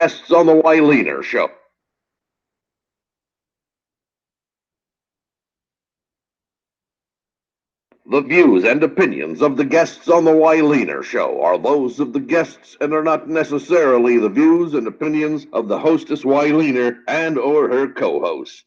Guests on the Wyleaner Show. The views and opinions of the guests on the Wyleaner Show are those of the guests and are not necessarily the views and opinions of the hostess Wyleaner and or her co-host.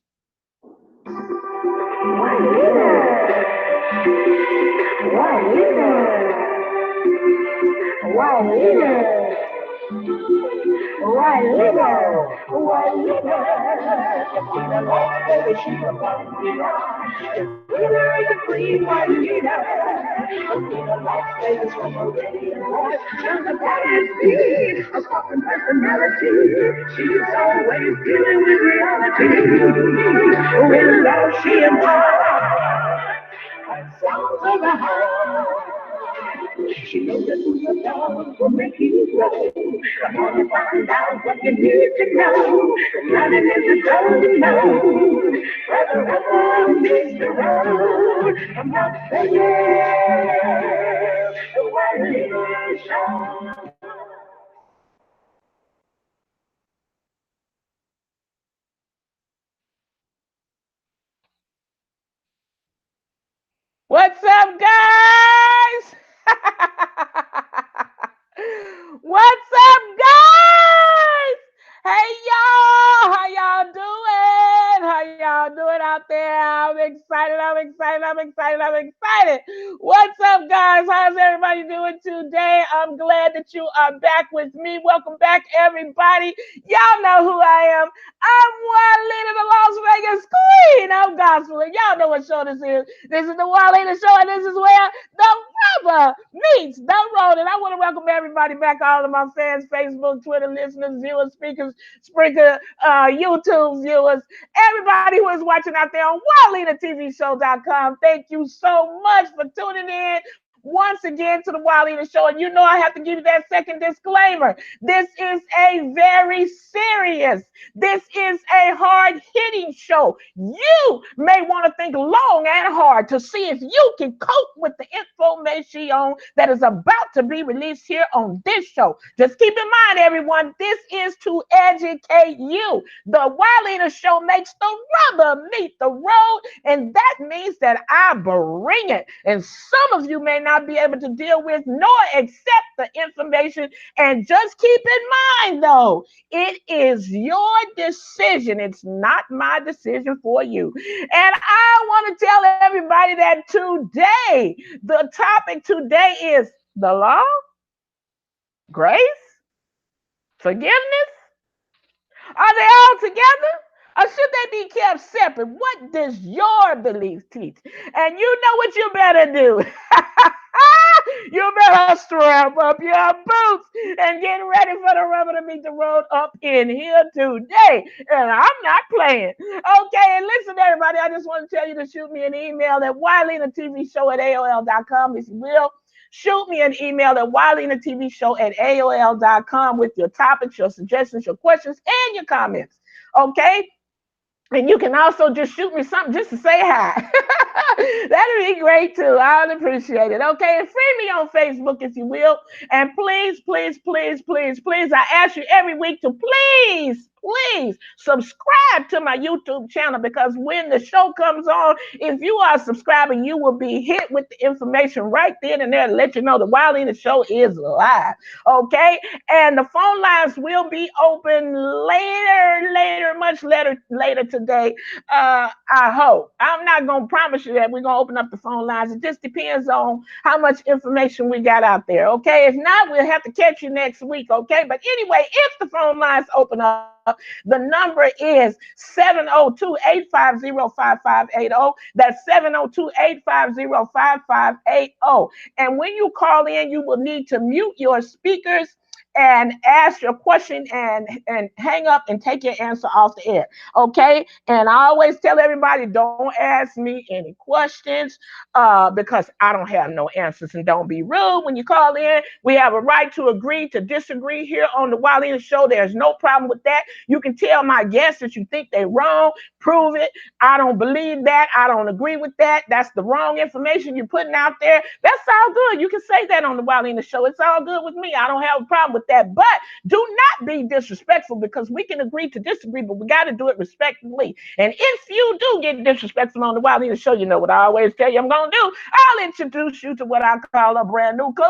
She's always dealing with reality. With love, she embodies songs of the heart. She knows that who you love will make you grow. Come on and find out what you need to know. Running is the unknown. Whether ever meets the road. I'm not saying the Wyleaner Show. What's up, guys? What's up, guys? Hey, y'all. How y'all doing? How y'all doing out there? I'm excited. What's up, guys? How's everybody doing today? I'm glad that you are back with me. Welcome back, everybody. Y'all know who I am. I'm Wyleaner, the Las Vegas Queen of Gospel. And y'all know what show this is. This is the Wyleaner Show, and this is where the rubber meets the road. And I want to welcome everybody back, all of my fans, Facebook, Twitter listeners, viewers, speakers, Spreaker, YouTube viewers, everybody who is watching out there on WyleanerTVShow.com. Thank you so much for tuning in once again to the Wyleaner Show. And you know I have to give you that second disclaimer. This is a very serious, this is a hard-hitting show. You may want to think long and hard to see if you can cope with the information that is about to be released here on this show. Just keep in mind, everyone, this is to educate you. The Wyleaner Show makes the rubber meet the road, and that means that I bring it. And some of you may not be able to deal with nor accept the information. And just keep in mind, though, it is your decision. It's not my decision for you. And I want to tell everybody that today, the topic today is the law, grace, forgiveness. Are they all together? Or should they be kept separate? What does your belief teach? And you know what you better do. You better strap up your boots and get ready for the rubber to meet the road up in here today. And I'm not playing. Okay, and listen, everybody, I just want to tell you to shoot me an email at WyleanerTVShow@AOL.com, if you will. Shoot me an email at WyleanerTVShow@AOL.com with your topics, your suggestions, your questions, and your comments. Okay? And you can also just shoot me something just to say hi. That'd be great too. I would appreciate it. Okay, and friend me on Facebook if you will. And please, I ask you every week to please subscribe to my YouTube channel, because when the show comes on, if you are a subscriber, you will be hit with the information right then and there to let you know the Wyleaner Show is live. Okay, and the phone lines will be open much later today. I hope. I'm not gonna promise you that we're gonna open up the phone lines. It just depends on how much information we got out there. Okay, if not, we'll have to catch you next week. Okay, but anyway, if the phone lines open up, the number is 702-850-5580. That's 702-850-5580. And when you call in, you will need to mute your speakers and ask your question and hang up and take your answer off the air. Okay? And I always tell everybody, don't ask me any questions because I don't have no answers. And don't be rude when you call in. We have a right to agree to disagree here on the Wyleaner Show. There's no problem with that. You can tell my guests that you think they're wrong. Prove it. I don't believe that. I don't agree with that. That's the wrong information you're putting out there. That's all good. You can say that on the Wyleaner Show. It's all good with me. I don't have a problem with that. But do not be disrespectful, because we can agree to disagree, but we got to do it respectfully. And if you do get disrespectful on the Wild Leader Show, you know what I always tell you I'm going to do. I'll introduce you to what I call a brand new click,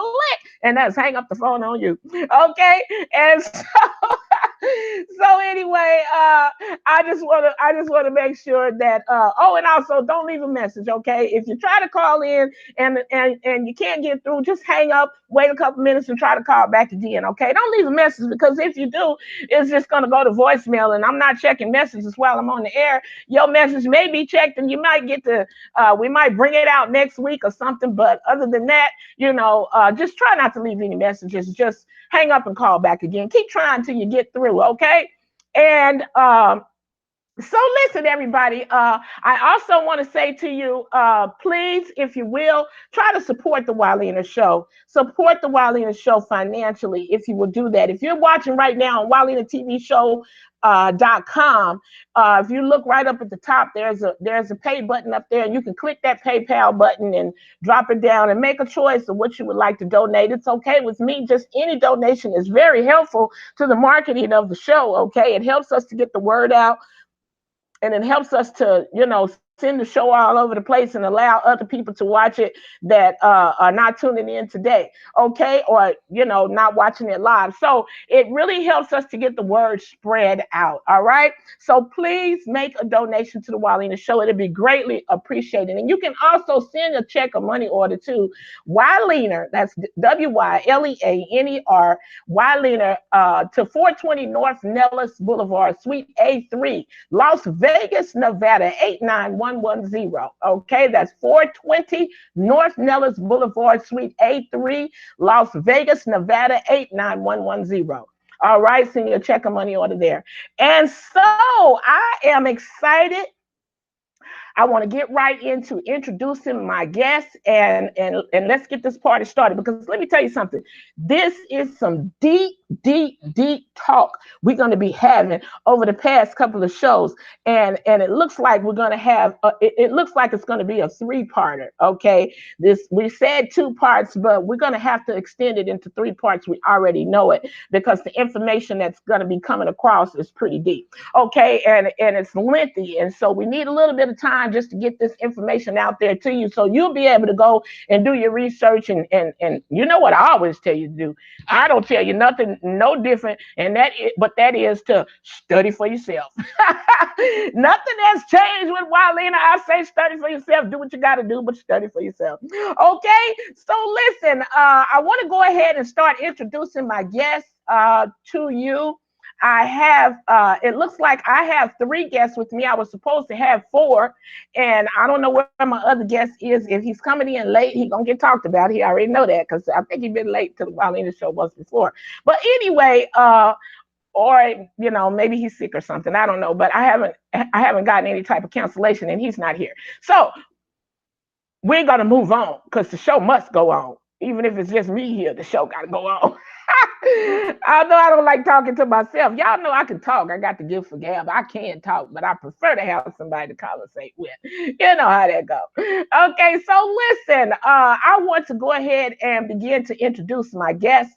and that's hang up the phone on you. Okay? And so anyway, I just want to make sure that oh, and also don't leave a message, okay? If you try to call in and you can't get through, just hang up, wait a couple minutes, and try to call back again, okay? Don't leave a message, because if you do, it's just going to go to voicemail, and I'm not checking messages while I'm on the air. Your message may be checked, and you might get to we might bring it out next week or something, but other than that, you know, just try not to leave any messages. Just hang up and call back again. Keep trying till you get through, okay? And so listen, everybody, I also want to say to you, please, if you will, try to support the Wileena Show. Support the Wileena Show financially, if you will do that. If you're watching right now on WileenaTVShow.com, if you look right up at the top, there's a pay button up there, and you can click that PayPal button and drop it down and make a choice of what you would like to donate. It's okay with me. Just any donation is very helpful to the marketing of the show, okay? It helps us to get the word out, and it helps us to, you know, send the show all over the place and allow other people to watch it that are not tuning in today, okay? Or, you know, not watching it live. So it really helps us to get the word spread out, all right? So please make a donation to the Wileena Show. It'll be greatly appreciated. And you can also send a check or money order to Wileena, that's WILEANER, Wileena, to 420 North Nellis Boulevard, Suite A3, Las Vegas, Nevada, 89110. Okay, that's 420 North Nellis Boulevard, Suite A3, Las Vegas, Nevada, 89110. All right, send your check or money order there. And so I am excited. I want to get right into introducing my guests, and let's get this party started, because let me tell you something. This is some deep talk we're going to be having over the past couple of shows, and it looks like we're going to have it looks like it's going to be a three-parter. Okay, we said 2 parts, but we're going to have to extend it into 3 parts. We already know it, because the information that's going to be coming across is pretty deep. Okay, and it's lengthy, and so we need a little bit of time just to get this information out there to you, so you'll be able to go and do your research, and you know what I always tell you to do. I don't tell you nothing no different, and that is to study for yourself. Nothing has changed with Wileena. I say study for yourself. Do what you got to do, but study for yourself. Okay, so listen, I want to go ahead and start introducing my guests to you. I have, it looks like I have 3 guests with me. I was supposed to have 4, and I don't know where my other guest is. If he's coming in late, he's going to get talked about. He already know that, because I think he's been late to the Wileena Show once before. But anyway, or, you know, maybe he's sick or something. I don't know, but I haven't gotten any type of cancellation, and he's not here. So we're going to move on, because the show must go on. Even if it's just me here, the show got to go on. Although I don't like talking to myself. Y'all know I can talk. I got the gift for gab. I can talk, but I prefer to have somebody to conversate with. You know how that goes. Okay, so listen, I want to go ahead and begin to introduce my guests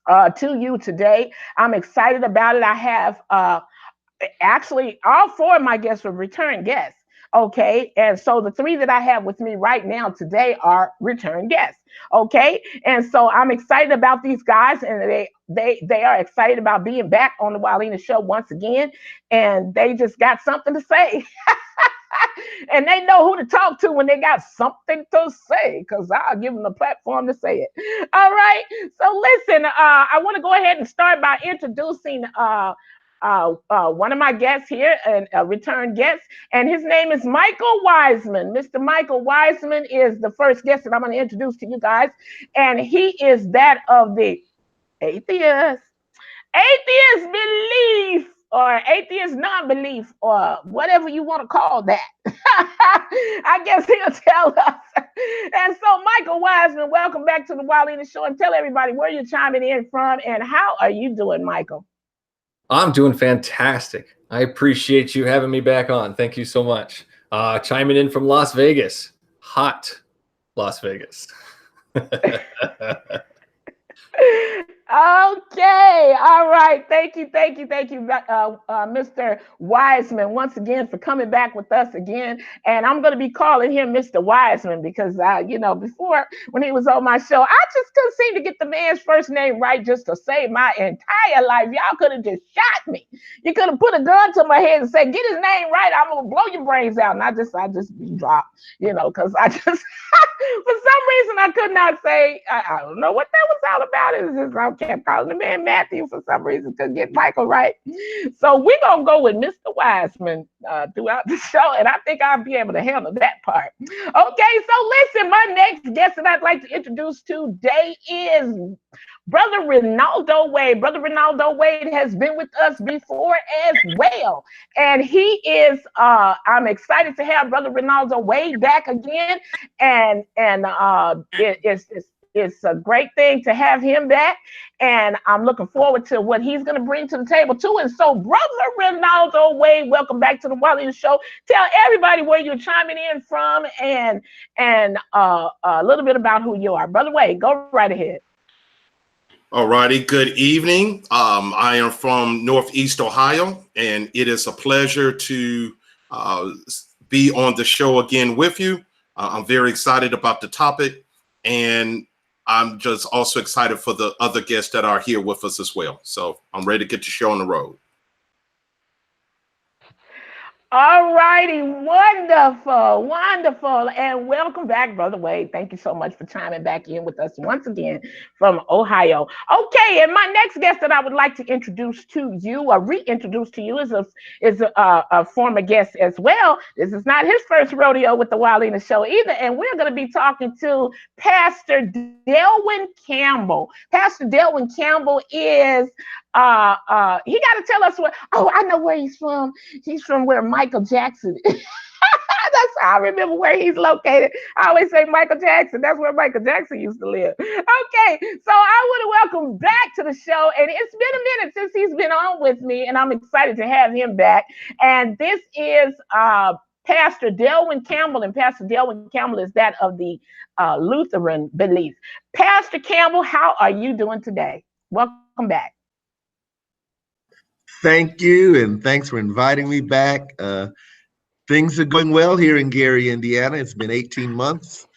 to you today. I'm excited about it. I have actually all 4 of my guests are return guests. Okay, and so the 3 that I have with me right now today are return guests. Okay, and so I'm excited about these guys, and they are excited about being back on the Wileena Show once again, and they just got something to say. And they know who to talk to when they got something to say, because I'll give them the platform to say it. All right, so listen, I want to go ahead and start by introducing one of my guests here, and a return guest, and his name is Michael Wiseman. Mr. Michael Wiseman is the first guest that I'm going to introduce to you guys, and he is that of the atheist belief, or atheist non-belief, or whatever you want to call that. I guess he'll tell us. And so, Michael Wiseman, welcome back to the Wileena Show, and tell everybody where you're chiming in from, and how are you doing, Michael? I'm doing fantastic. I appreciate you having me back on. Thank you so much. Chiming in from Las Vegas. Hot Las Vegas. Okay, all right. Thank you, Mr. Wiseman, once again for coming back with us again. And I'm going to be calling him Mr. Wiseman because, before when he was on my show, I just couldn't seem to get the man's first name right just to save my entire life. Y'all could have just shot me. You could have put a gun to my head and said, "Get his name right. I'm gonna blow your brains out." And I just be dropped, because I just. For some reason, I could not say. I don't know what that was all about. It's just I kept calling the man Matthew for some reason. Couldn't get Michael right. So we're gonna go with Mr. Wiseman throughout the show, and I think I'll be able to handle that part. Okay, so listen, my next guest that I'd like to introduce today is Brother Renaldo Wade. Brother Renaldo Wade has been with us before as well. And he is, I'm excited to have Brother Renaldo Wade back again. And it's a great thing to have him back. And I'm looking forward to what he's going to bring to the table too. And so, Brother Renaldo Wade, welcome back to the Wiley Show. Tell everybody where you're chiming in from and a little bit about who you are. Brother Wade, go right ahead. All righty. Good evening. I am from Northeast Ohio, and it is a pleasure to be on the show again with you. I'm very excited about the topic, and I'm just also excited for the other guests that are here with us as well. So I'm ready to get the show on the road. All righty, wonderful, and welcome back, Brother Wade. Thank you so much for chiming back in with us once again from Ohio. Okay, and my next guest that I would like to introduce to you, or reintroduce to you, is a former guest as well. This is not his first rodeo with the Wiley Show either, and we're going to be talking to Pastor DELWYN Campbell. Pastor DELWYN Campbell is he got to tell us where. Oh, I know where he's from. He's from where Michael Jackson. That's how I remember where he's located. I always say Michael Jackson. That's where Michael Jackson used to live. Okay, so I want to welcome back to the show, and it's been a minute since he's been on with me, and I'm excited to have him back. And this is Pastor DELWYN Campbell, and Pastor DELWYN Campbell is that of the Lutheran belief. Pastor Campbell, how are you doing today? Welcome back. Thank you, and thanks for inviting me back. Things are going well here in Gary, Indiana. It's been 18 months.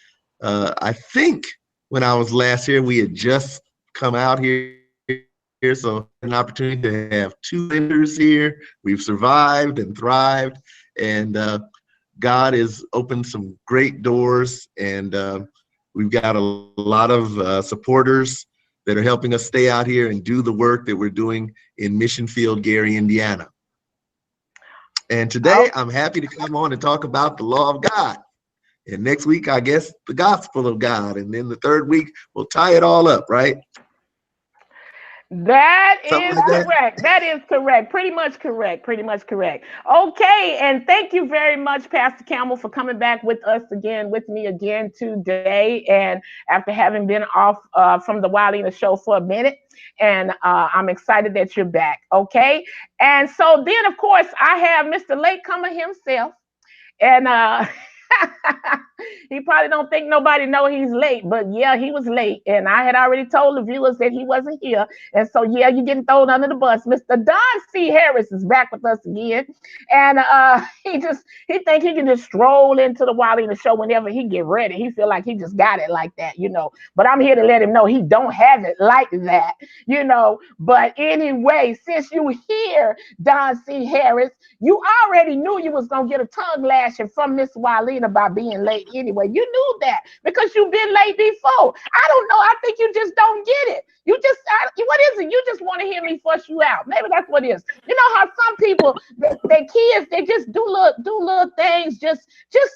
I think when I was last here, we had just come out here, so an opportunity to have 2 winters here. We've survived and thrived, and God has opened some great doors, and we've got a lot of supporters that are helping us stay out here and do the work that we're doing in Mission Field, Gary, Indiana. And today I'm happy to come on and talk about the law of God. And next week, I guess, the gospel of God. And then the third week, we'll tie it all up, right? That is correct. That is correct. Pretty much correct. Okay, and thank you very much, Pastor Campbell, for coming back with me again today. And after having been off from the Wiley Show for a minute, and I'm excited that you're back. Okay, and so then, of course, I have Mr. Latecomer himself, and he probably don't think nobody know he's late, but yeah, he was late, and I had already told the viewers that he wasn't here, and so yeah, you're getting thrown under the bus. Mr. Don C. Harris is back with us again, and he think he can just stroll into the Wiley Show whenever he get ready. He feel like he just got it like that, But I'm here to let him know he don't have it like that, But anyway, since you here, Don C. Harris, you already knew you was gonna get a tongue lashing from Miss Wiley by being late anyway. You knew that because you've been late before. I don't know. I think you just don't get it. What is it? You just want to hear me fuss you out. Maybe that's what it is. You know how some people, their kids, they just do little things just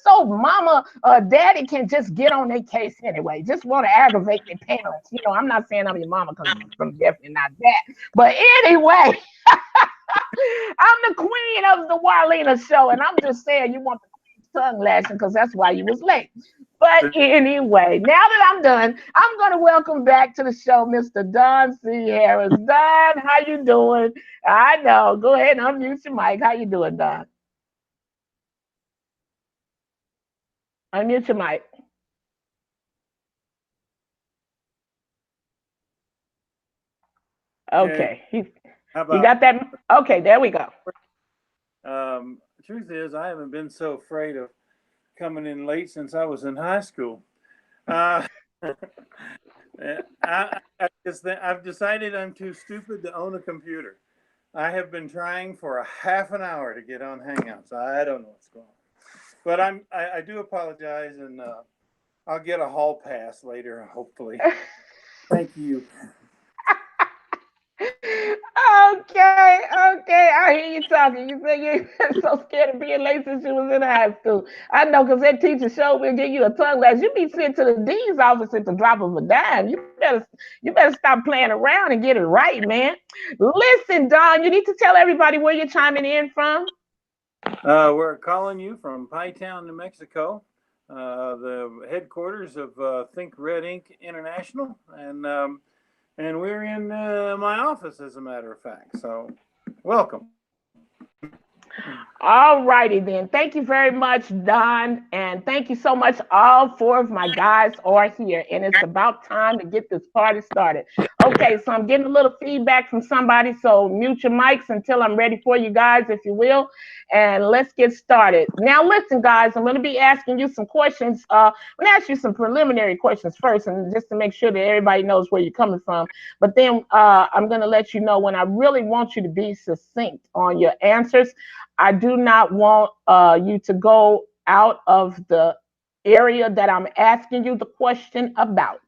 so mama or daddy can just get on their case anyway. Just want to aggravate their parents. I'm not saying I'm your mama because I'm definitely not that. But anyway, I'm the queen of the Wiley Show, and I'm just saying you want the tongue lashing because that's why you was late. But anyway, now that I'm done, I'm going to welcome back to the show Mr. Don C. Harris. Don, how you doing? I know. Go ahead and unmute your mic. How you doing, Don? Unmute your mic. Okay. How You about got that? Okay, there we go. Truth is, I haven't been so afraid of coming in late since I was in high school. I've decided I'm too stupid to own a computer. I have been trying for a half an hour to get on Hangouts. I don't know what's going on, but I do apologize, and I'll get a hall pass later, hopefully. Thank you. Okay, I hear you talking. You say you've been so scared of being late since you was in high school. I know, because that teacher showed will give you a tongue lash. You be sent to the dean's office at the drop of a dime. You better stop playing around and get it right, man. Listen, Don, you need to tell everybody where you're chiming in from. We're calling you from Pie Town, New Mexico, the headquarters of Think Red Ink International, and we're in my office, as a matter of fact. So, welcome. All righty then. Thank you very much, Don. And thank you so much. All four of my guys are here. And it's about time to get this party started. Okay, so I'm getting a little feedback from somebody. So mute your mics until I'm ready for you guys, if you will. And let's get started. Now, listen, guys, I'm going to be asking you some questions. I'm going to ask you some preliminary questions first, and just to make sure that everybody knows where you're coming from. But then I'm going to let you know when I really want you to be succinct on your answers. I do not want you to go out of the area that I'm asking you the question about.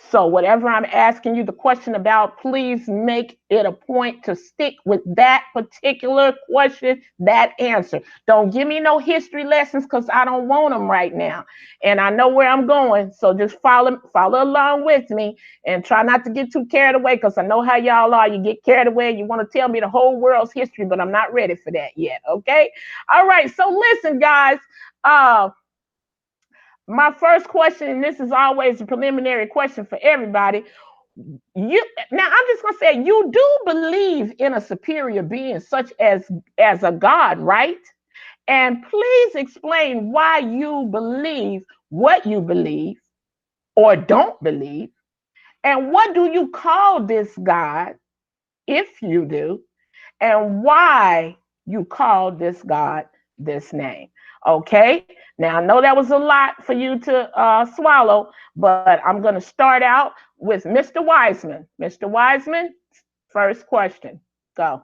So whatever I'm asking you the question about, please make it a point to stick with that particular question, that answer. Don't give me no history lessons, because I don't want them right now. And I know where I'm going, so just follow along with me and try not to get too carried away, because I know how y'all are. You get carried away, you want to tell me the whole world's history, but I'm not ready for that yet, okay? All right, so listen, guys. My first question, and this is always a preliminary question for everybody. Now I'm just gonna say, you do believe in a superior being such as a God, right? And please explain why you believe what you believe or don't believe, and what do you call this God, if you do, and why you call this God this name. Okay, now I know that was a lot for you to swallow, but I'm going to start out with Mr. Wiseman. Mr. Wiseman, first question, go.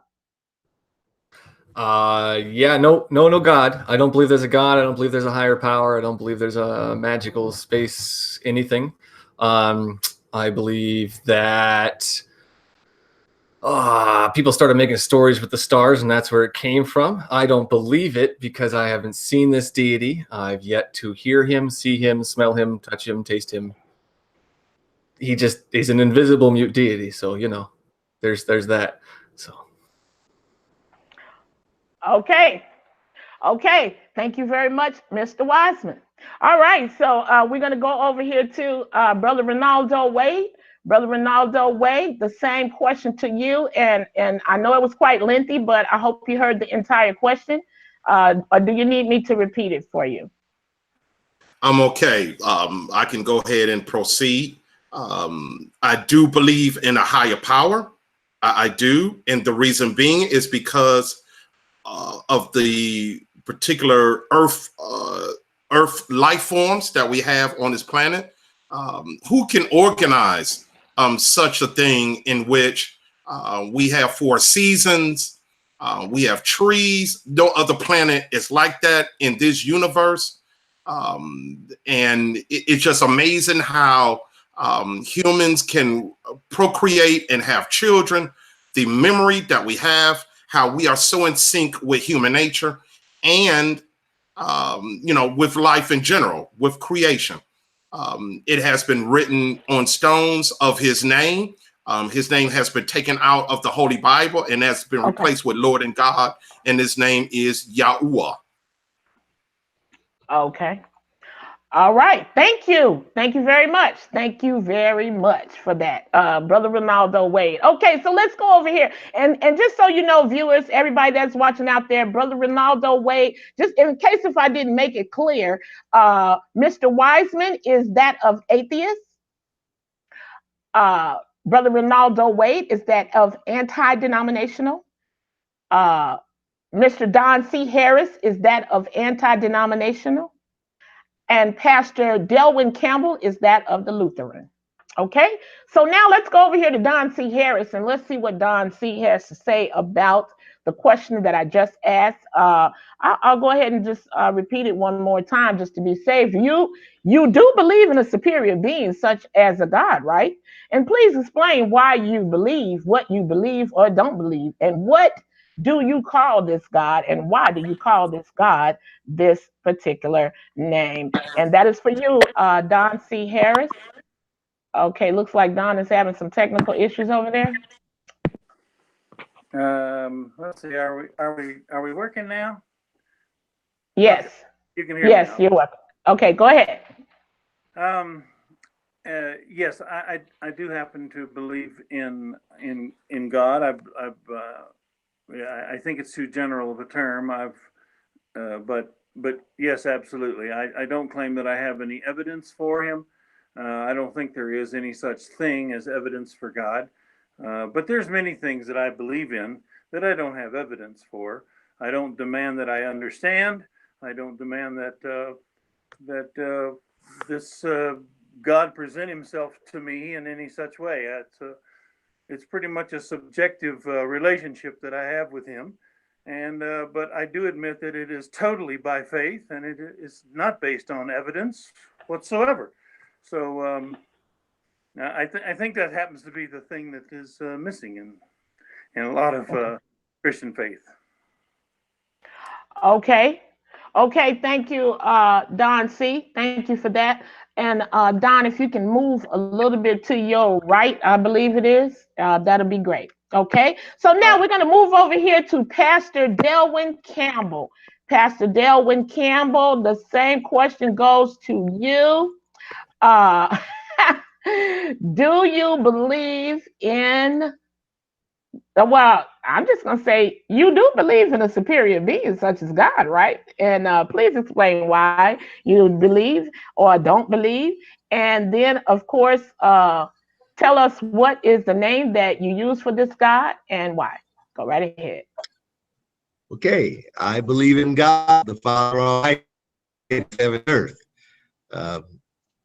Yeah, no God. I don't believe there's a God. I don't believe there's a higher power. I don't believe there's a magical space anything. I believe that people started making stories with the stars, and that's where it came from. I don't believe it because I haven't seen this deity. I've yet to hear him, see him, smell him, touch him, taste him. He's an invisible mute deity. So, you know, there's that. So. Okay. Thank you very much, Mr. Wiseman. All right, so we're going to go over here to Brother Renaldo Wade. Brother Renaldo Wade, the same question to you, and I know it was quite lengthy, but I hope you heard the entire question. Or do you need me to repeat it for you? I'm okay. I can go ahead and proceed. I do believe in a higher power. I do, and the reason being is because of the particular Earth life forms that we have on this planet. Who can organize such a thing in which we have 4 seasons, we have trees? No other planet is like that in this universe. And it's just amazing how humans can procreate and have children, the memory that we have, how we are so in sync with human nature and, you know, with life in general, with creation. It has been written on stones of his name. His name has been taken out of the Holy Bible and has been replaced with Lord and God. And his name is Yahuwah. Okay. All right. Thank you. Thank you very much. Thank you very much for that, Brother Renaldo Wade. Okay, so let's go over here. And just so you know, viewers, everybody that's watching out there, Brother Renaldo Wade, just in case if I didn't make it clear, Mr. Wiseman is that of atheists. Brother Renaldo Wade, is that of anti-denominational. Mr. Don C. Harris, is that of anti-denominational. And Pastor DELWYN Campbell, is that of the Lutheran. Okay, so now let's go over here to Don C. Harris and let's see what Don C. has to say about the question that I just asked. I'll go ahead and just repeat it one more time just to be safe. You do believe in a superior being such as a God, right? And please explain why you believe what you believe or don't believe, and what do you call this God, and why do you call this God this particular name? And that is for you, Don C. Harris. Okay, looks like Don is having some technical issues over there. Let's see. Are we working now? Yes. Okay. You can hear me. Yes, now. you're welcome. Okay, go ahead. Yes, I do happen to believe in God. I think it's too general of a term. But yes, absolutely. I don't claim that I have any evidence for him. I don't think there is any such thing as evidence for God. But there's many things that I believe in that I don't have evidence for. I don't demand that I understand. I don't demand that this God present himself to me in any such way. It's pretty much a subjective relationship that I have with him. And but I do admit that it is totally by faith, and it is not based on evidence whatsoever. So I think that happens to be the thing that is missing in a lot of Christian faith. Okay. Thank you, Don C. Thank you for that. And Don, if you can move a little bit to your right, I believe it is, that'll be great. Okay, so now we're going to move over here to Pastor DELWYN Campbell. Pastor DELWYN Campbell, the same question goes to you. Do you believe in, well, I'm just going to say you do believe in a superior being such as God, right? And please explain why you believe or don't believe. And then, of course, tell us what is the name that you use for this God and why. Go right ahead. Okay, I believe in God, the Father Almighty, heaven and earth.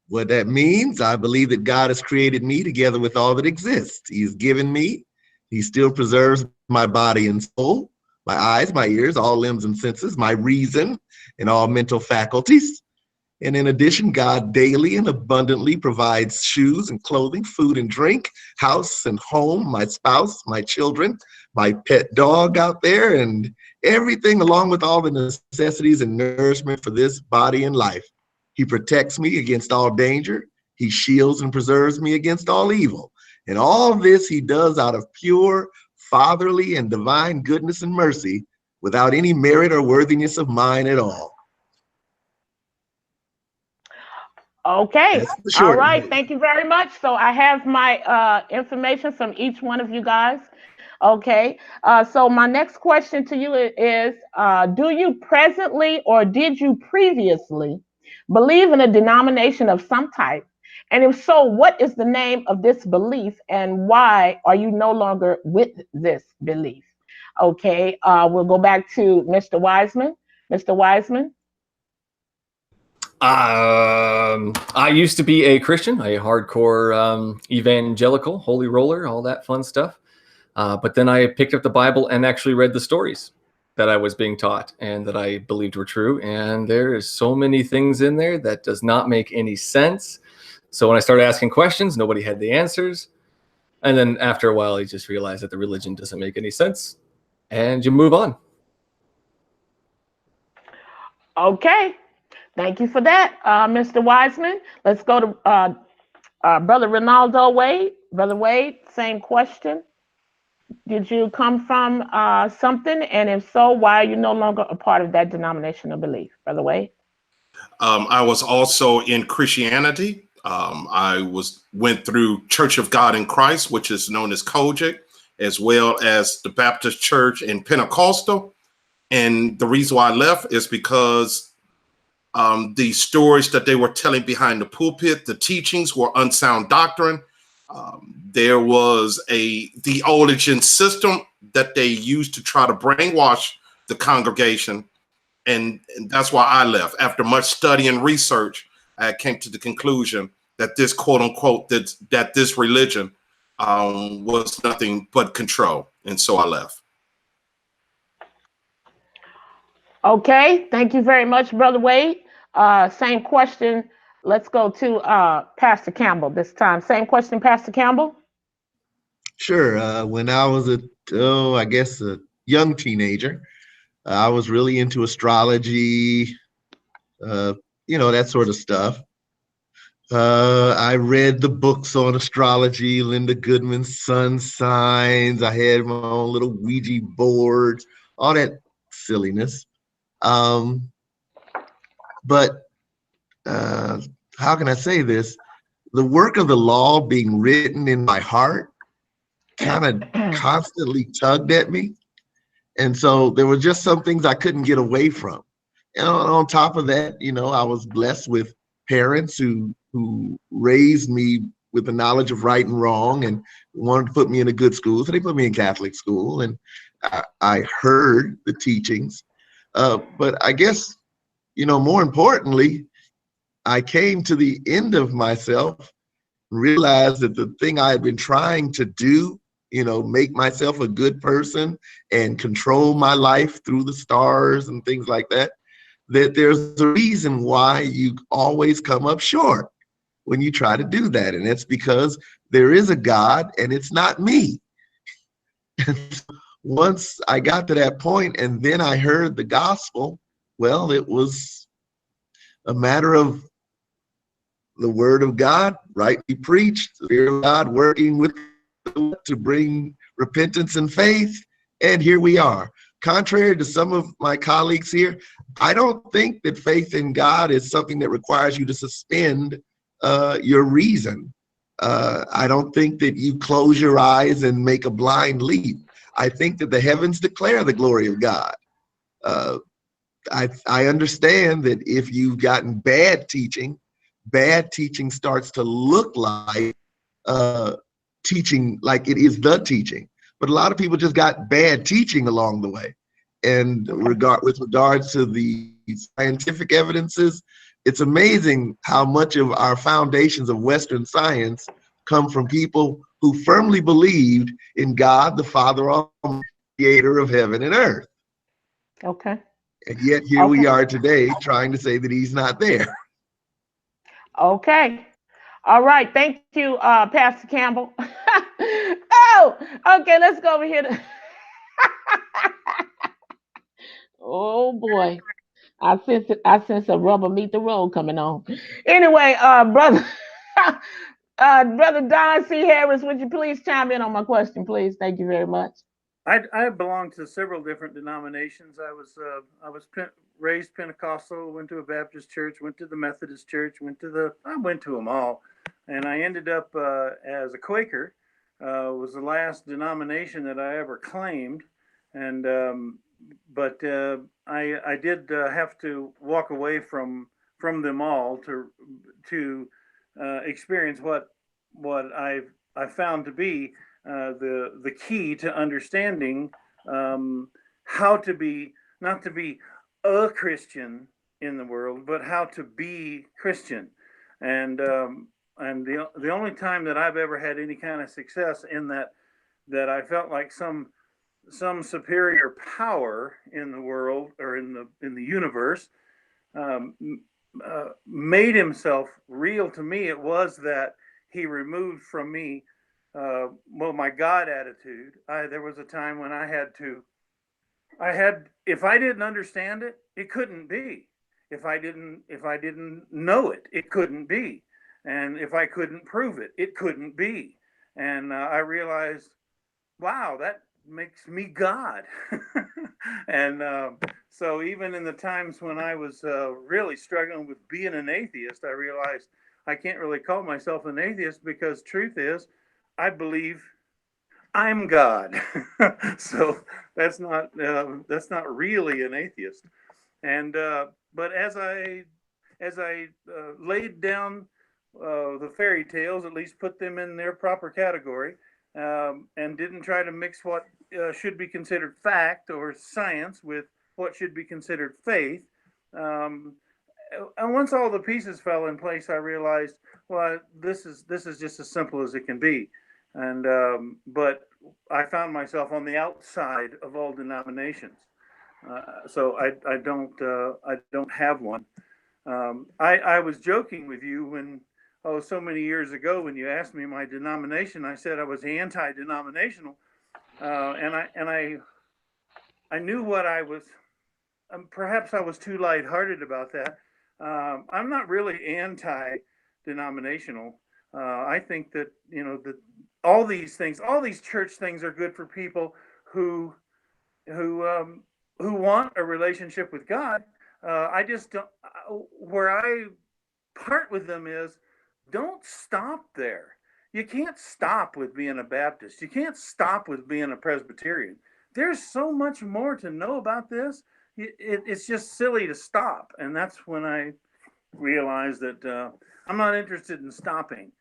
What that means, I believe that God has created me together with all that exists. He's given me. He still preserves my body and soul, my eyes, my ears, all limbs and senses, my reason, and all mental faculties. And in addition, God daily and abundantly provides shoes and clothing, food and drink, house and home, my spouse, my children, my pet dog out there, and everything along with all the necessities and nourishment for this body and life. He protects me against all danger. He shields and preserves me against all evil. And all this he does out of pure, fatherly, and divine goodness and mercy, without any merit or worthiness of mine at all. Okay. All right. Thank you very much. So I have my information from each one of you guys. Okay. So my next question to you is, do you presently or did you previously believe in a denomination of some type? And if so, what is the name of this belief and why are you no longer with this belief? Okay. We'll go back to Mr. Wiseman. Mr. Wiseman. I used to be a Christian, a hardcore evangelical, holy roller, all that fun stuff. But then I picked up the Bible and actually read the stories that I was being taught and that I believed were true. And there is so many things in there that does not make any sense. So when I started asking questions, nobody had the answers. And then after a while, you just realize that the religion doesn't make any sense and you move on. Okay. Thank you for that, Mr. Wiseman. Let's go to Brother Renaldo Wade. Brother Wade, same question. Did you come from something? And if so, why are you no longer a part of that denominational belief, Brother Wade? I was also in Christianity. I went through Church of God in Christ, which is known as Kojic, as well as the Baptist Church and Pentecostal. And the reason why I left is because the stories that they were telling behind the pulpit, the teachings were unsound doctrine. There was a theologian system that they used to try to brainwash the congregation. And that's why I left. After much study and research, I came to the conclusion that this quote unquote, that this religion was nothing but control. And so I left. Okay, thank you very much, Brother Wade. Same question. Let's go to Pastor Campbell this time. Same question, Pastor Campbell. Sure. When I was I guess a young teenager, I was really into astrology, that sort of stuff. I read the books on astrology, Linda Goodman's Sun Signs. I had my own little Ouija board, all that silliness. But how can I say this? The work of the law being written in my heart kind of constantly tugged at me. And so there were just some things I couldn't get away from. And on top of that, I was blessed with parents who raised me with the knowledge of right and wrong and wanted to put me in a good school. So they put me in Catholic school, and I heard the teachings. But I guess, more importantly, I came to the end of myself, realized that the thing I had been trying to do, make myself a good person and control my life through the stars and things like that, that there's a reason why you always come up short when you try to do that. And it's because there is a God and it's not me. Once I got to that point and then I heard the gospel, well, it was a matter of the word of God rightly preached, the Spirit of God working with to bring repentance and faith. And here we are. Contrary to some of my colleagues here, I don't think that faith in God is something that requires you to suspend your reason. I don't think that you close your eyes and make a blind leap. I think that the heavens declare the glory of God. I understand that if you've gotten bad teaching starts to look like teaching, like it is the teaching. But a lot of people just got bad teaching along the way. And with regards to the scientific evidences, it's amazing how much of our foundations of Western science come from people who firmly believed in God, the Father, creator of heaven and earth. Okay. And yet here we are today trying to say that he's not there. Okay. All right. Thank you, Pastor Campbell. Oh, okay. Let's go over here. Oh boy. I sense a rubber meet the road coming on. Anyway, brother Don C. Harris, would you please chime in on my question, please? Thank you very much. I belong to several different denominations. I was raised Pentecostal, went to a Baptist church, went to the Methodist church, I went to them all, and I ended up as a Quaker. Was the last denomination that I ever claimed, and but I did have to walk away from them all to experience what I found to be the key to understanding how to be, not to be a Christian in the world, but how to be Christian. And the only time that I've ever had any kind of success in that I felt like some superior power in the world or in the universe made himself real to me, it was that he removed from me my God attitude. There was a time when if I didn't understand it, it couldn't be. If I didn't know it, it couldn't be. And if I couldn't prove it, it couldn't be. And I realized, wow, that makes me God. And so even in the times when I was really struggling with being an atheist, I realized I can't really call myself an atheist, because truth is, I believe I'm God. So that's not really an atheist. And but as I laid down the fairy tales, at least put them in their proper category, and didn't try to mix what should be considered fact or science with what should be considered faith. And once all the pieces fell in place, I realized, well, this is just as simple as it can be. And but I found myself on the outside of all denominations, so I don't have one. I was joking with you when, oh, so many years ago, when you asked me my denomination, I said I was anti-denominational, and I knew what I was. Perhaps I was too lighthearted about that. I'm not really anti-denominational. I think that, you know, that all these things, all these church things, are good for people who want a relationship with God. I just don't. Where I part with them is, don't stop there. You can't stop with being a Baptist. You can't stop with being a Presbyterian. There's so much more to know about this. It's just silly to stop. And that's when I realized that I'm not interested in stopping.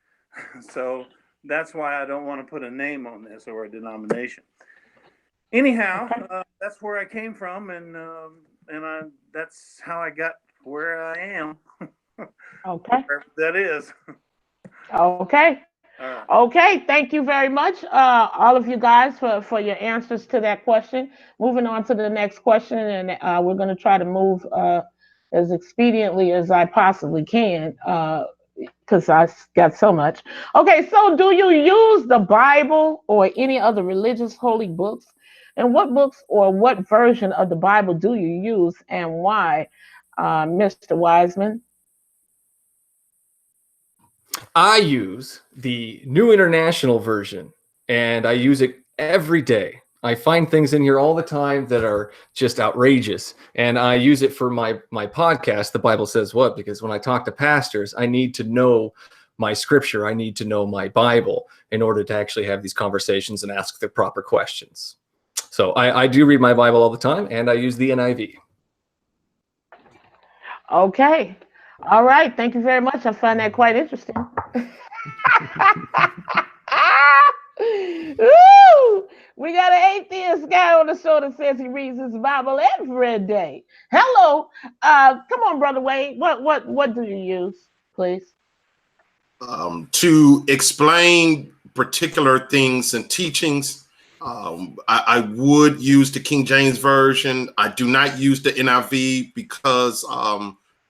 So that's why I don't want to put a name on this or a denomination. Anyhow, that's where I came from, and that's how I got where I am. Okay. Wherever that is. Okay. Okay. Thank you very much, all of you guys, for your answers to that question. Moving on to the next question, and we're going to try to move as expediently as I possibly can, because I got so much. Okay. So, do you use the Bible or any other religious holy books? And what books or what version of the Bible do you use, and why, Mr. Wiseman? I use the New International Version, and I use it every day. I find things in here all the time that are just outrageous, and I use it for my podcast, The Bible Says What, because when I talk to pastors, I need to know my scripture. I need to know my Bible in order to actually have these conversations and ask the proper questions. So I do read my Bible all the time, and I use the NIV. Okay. All right. Thank you very much. I find that quite interesting. Woo! We got an atheist guy on the show that says he reads his Bible every day. Hello. Come on, Brother Wade. What do you use, please? To explain particular things and teachings, I would use the King James Version. I do not use the NIV because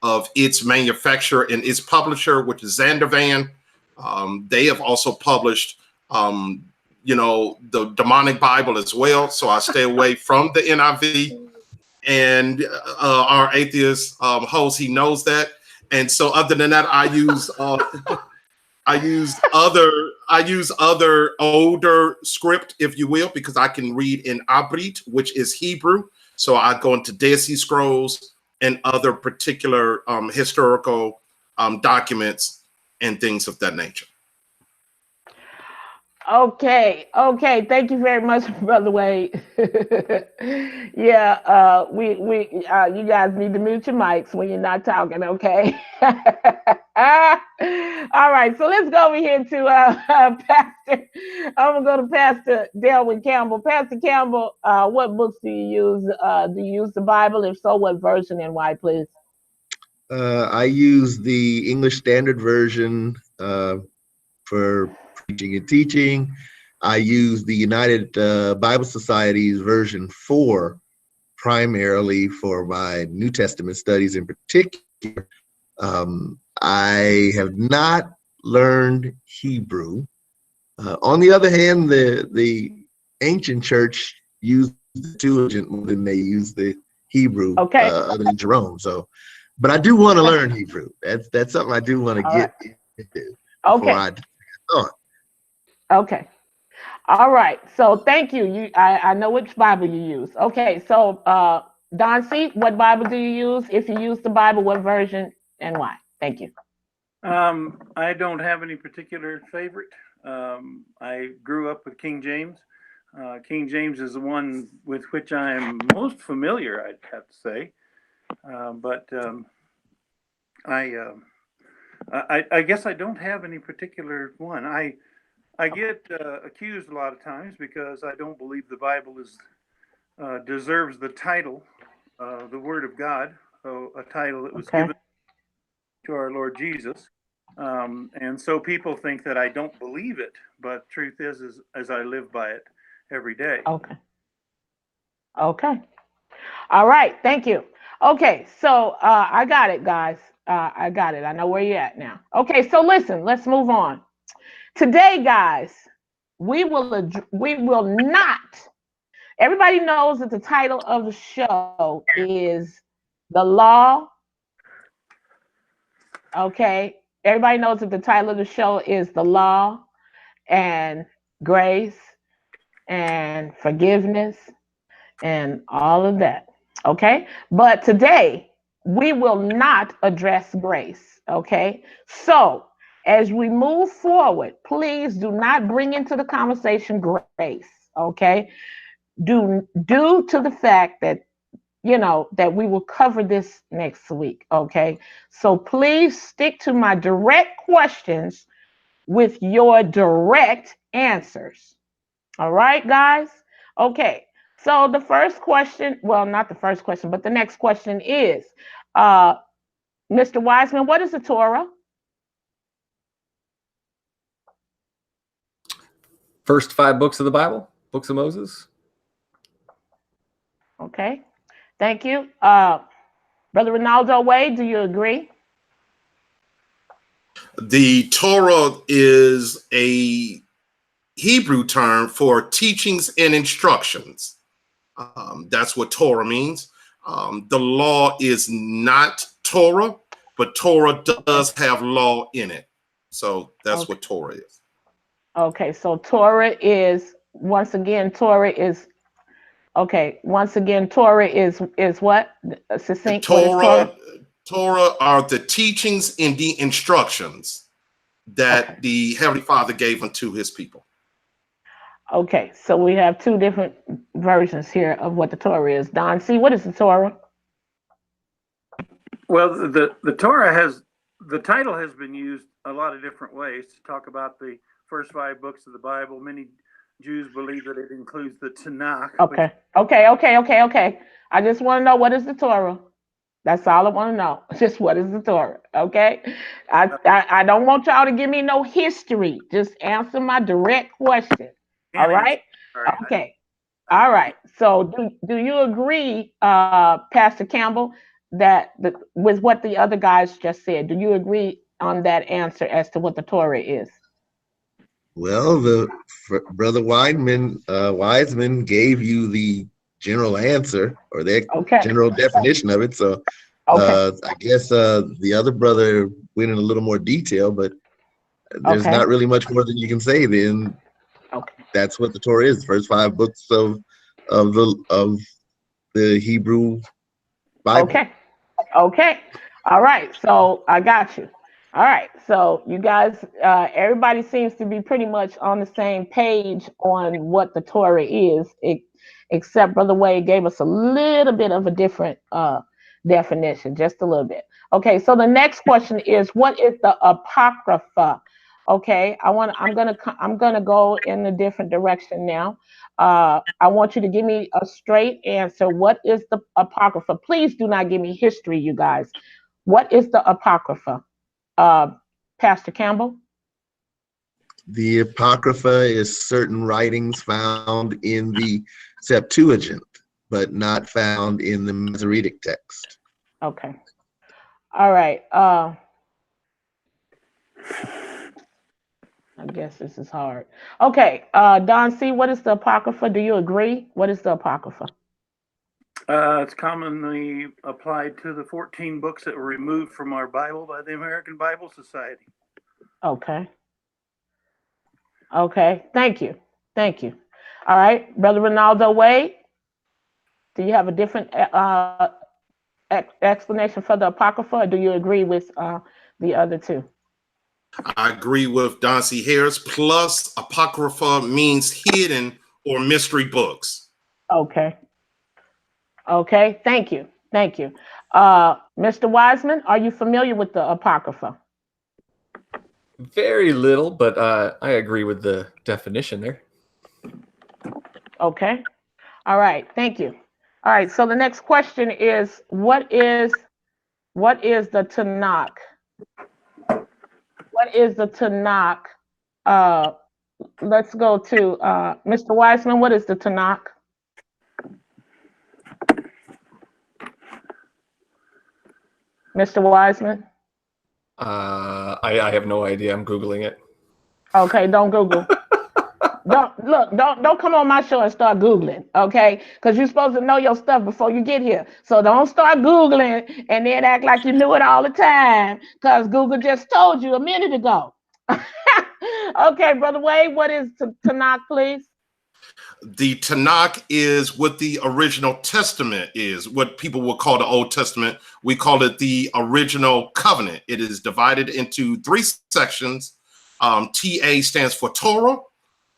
of its manufacturer and its publisher, which is Zandervan. They have also published, you know, the demonic Bible as well. So I stay away from the NIV. And our atheist host, he knows that. And so other than that, I use I use other older script, if you will, because I can read in Abrit, which is Hebrew. So I go into Dead Sea Scrolls and other particular historical documents and things of that nature. Okay. Thank you very much, Brother Wade. Yeah, you guys need to mute your mics when you're not talking, okay? All right, so let's go over here to Pastor. I'm gonna go to Pastor DELWYN Campbell. Pastor Campbell, what books do you use? Do you use the Bible? If so, what version and why, please? I use the English Standard Version for preaching and teaching. I use the United Bible Society's version 4 primarily for my New Testament studies in particular. I have not learned Hebrew. On the other hand, the ancient church used the Septuagint more than they used the Hebrew, other than Jerome. So, but I do want to learn Hebrew. That's something I do want to get into before I on. Okay. All right. So thank you. I know which Bible you use. Okay. So Don C., what Bible do you use? If you use the Bible, what version and why? Thank you. I don't have any particular favorite. I grew up with King James. King James is the one with which I am most familiar, I'd have to say. But I I guess I don't have any particular one. I get accused a lot of times because I don't believe the Bible is deserves the title, the Word of God, a title that was given to our Lord Jesus. And so people think that I don't believe it, but truth is as I live by it every day. Okay. Okay. All right. Thank you. Okay. So I got it, guys. I got it. I know where you're at now. Okay. So listen, let's move on. Today, guys, we will not. Everybody knows that the title of the show is The Law. Okay. Everybody knows that the title of the show is The Law and Grace and Forgiveness and all of that. Okay. But today, we will not address grace. Okay. So, as we move forward, please do not bring into the conversation grace. Okay. Due to the fact that that we will cover this next week. Okay. So please stick to my direct questions with your direct answers. All right, guys? Okay. So the first question, well, not the first question, but the next question is, Mr. Wiseman, what is the Torah? First 5 books of the Bible, books of Moses. Okay. Thank you. Brother Renaldo Wade, do you agree? The Torah is a Hebrew term for teachings and instructions. That's what Torah means. The law is not Torah, but Torah does have law in it. So that's what Torah is. Okay, so Torah is, once again, Torah is what? Succinct. Torah are the teachings and the instructions that the Heavenly Father gave unto his people. Okay, so we have 2 different versions here of what the Torah is. Don C., what is the Torah? Well, the Torah the title has been used a lot of different ways to talk about the first 5 books of the Bible. Many Jews believe that it includes the Tanakh. Okay. I just want to know, what is the Torah? That's all I want to know. Just what is the Torah? Okay. I don't want y'all to give me no history. Just answer my direct question. All right. Okay. All right. So do you agree, Pastor Campbell, that with what the other guys just said? Do you agree on that answer as to what the Torah is? Well, Brother Wiseman gave you the general answer, or the general definition of it. So I guess the other brother went in a little more detail, but there's not really much more than you can say. Then that's what the Torah is: the first 5 books of the Hebrew Bible. Okay. All right. So I got you. All right. So you guys, everybody seems to be pretty much on the same page on what the Torah is, except Brother Wade gave us a little bit of a different definition, just a little bit. Okay. So the next question is, what is the Apocrypha? Okay. I'm gonna go in a different direction now. I want you to give me a straight answer. What is the Apocrypha? Please do not give me history, you guys. What is the Apocrypha? Pastor Campbell? The Apocrypha is certain writings found in the Septuagint, but not found in the Masoretic text. Okay. All right. I guess this is hard. Okay. Don C., what is the Apocrypha? Do you agree? What is the Apocrypha? It's commonly applied to the 14 books that were removed from our Bible by the American Bible Society. Okay. Thank you. All right. Brother Renaldo Wade, do you have a different explanation for the Apocrypha, or do you agree with the other 2? I agree with Don C. Harris. Plus, Apocrypha means hidden or mystery books. Okay. Thank you. Mr. Wiseman, are you familiar with the Apocrypha? Very little, but I agree with the definition there. Okay. All right. Thank you. All right. So the next question is, what is the Tanakh? What is the Tanakh? Let's go to Mr. Wiseman. What is the Tanakh? Mr. Wiseman? I have no idea. I'm Googling it. Okay, don't Google. Don't come on my show and start Googling, okay? Because you're supposed to know your stuff before you get here. So don't start Googling and then act like you knew it all the time, because Google just told you a minute ago. Okay, Brother Wade, what is Tanakh, please? The Tanakh is what the original Testament is, what people will call the Old Testament. We call it the original covenant. It is divided into 3 sections. TA stands for Torah,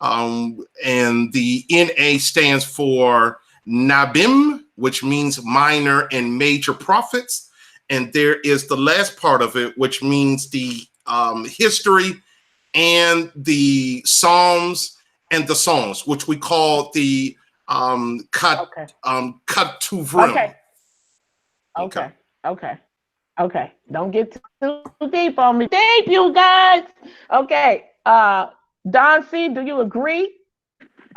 and the NA stands for Nabim, which means minor and major prophets. And there is the last part of it, which means the history and the Psalms and the songs, which we call the Ketuvrim. Okay. Don't get too deep on me. Deep, you guys. Okay. Don C, do you agree?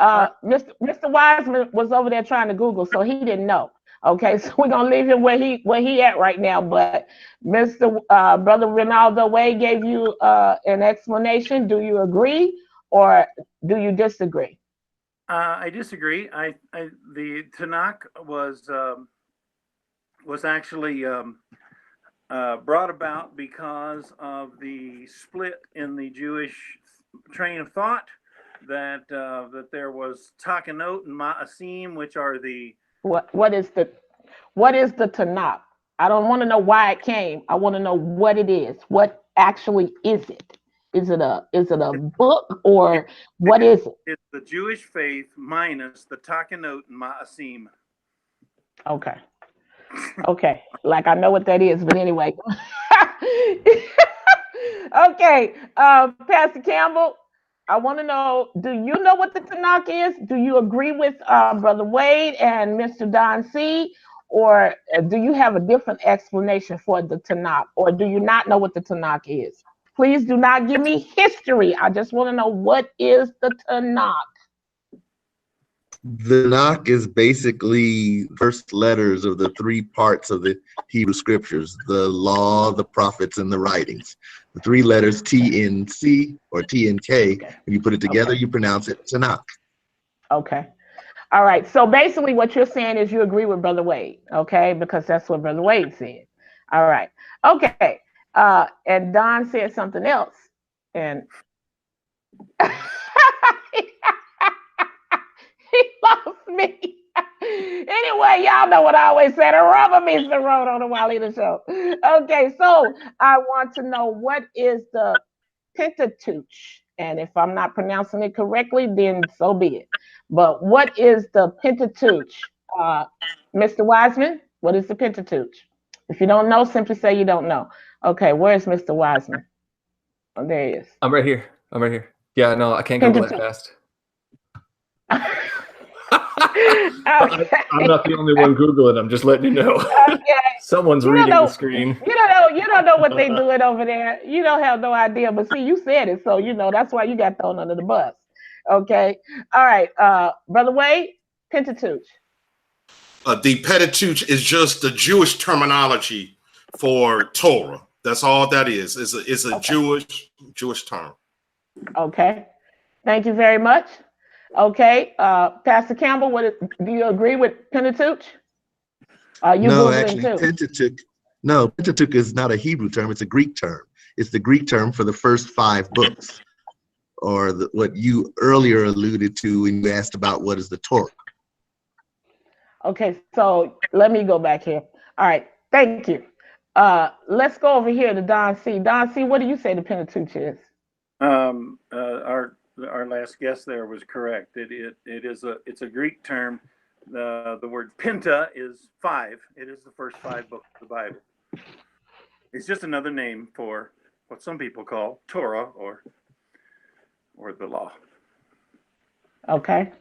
Mr. Wiseman was over there trying to Google, so he didn't know. Okay, so we're gonna leave him where he at right now. But Mr. Brother Renaldo Wade gave you an explanation. Do you agree or do you disagree? I disagree. The Tanakh was actually brought about because of the split in the Jewish train of thought, that there was Takanot and Ma'asim, which are the what is the Tanakh? I don't want to know why it came. I want to know what it is. What actually is it? Is it a book, or what is it? It's the Jewish faith minus the Takanot and Ma'asim. Okay. Okay. Like I know what that is, but anyway. Okay. Pastor Campbell, I want to know, do you know what the Tanakh is? Do you agree with Brother Wade and Mr. Don C? Or do you have a different explanation for the Tanakh? Or do you not know what the Tanakh is? Please do not give me history. I just want to know, what is the Tanakh? The Tanakh is basically first letters of the 3 parts of the Hebrew scriptures: the law, the prophets, and the writings. The 3 letters TNC or TNK. Okay. When you put it together, you pronounce it Tanakh. Okay. All right. So basically what you're saying is you agree with Brother Wade, okay? Because that's what Brother Wade said. All right. Okay. And Don said something else. And he lost me. Anyway, y'all know what I always said: a rubber meets the road on the Waleeda Show. Okay, so I want to know, what is the Pentateuch? And if I'm not pronouncing it correctly, then so be it. But what is the Pentateuch? Mr. Wiseman, what is the Pentateuch? If you don't know, simply say you don't know. Okay, where's Mr. Wiseman? Oh, there he is. I'm right here. Yeah, no, I can't Google that fast. Okay. I'm not the only one Googling. I'm just letting you know. Okay. Someone's reading the screen. You don't know what they're doing over there. You don't have no idea. But see, you said it, so that's why you got thrown under the bus. Okay. All right. Brother Wade, Pentateuch. The Pentateuch is just the Jewish terminology for Torah. That's all that is. It's a okay. Jewish term. Okay. Thank you very much. Okay, Pastor Campbell, do you agree with Pentateuch? No, actually, Pentateuch is not a Hebrew term; it's a Greek term. It's the Greek term for the first 5 books, or what you earlier alluded to when you asked about what is the Torah. Okay, so let me go back here. All right, thank you. Let's go over here to Don C. Don C, what do you say the Pentateuch is? Our last guest there was correct. It's a Greek term. The word penta is 5. It is the first 5 books of the Bible. It's just another name for what some people call Torah or the law. Okay.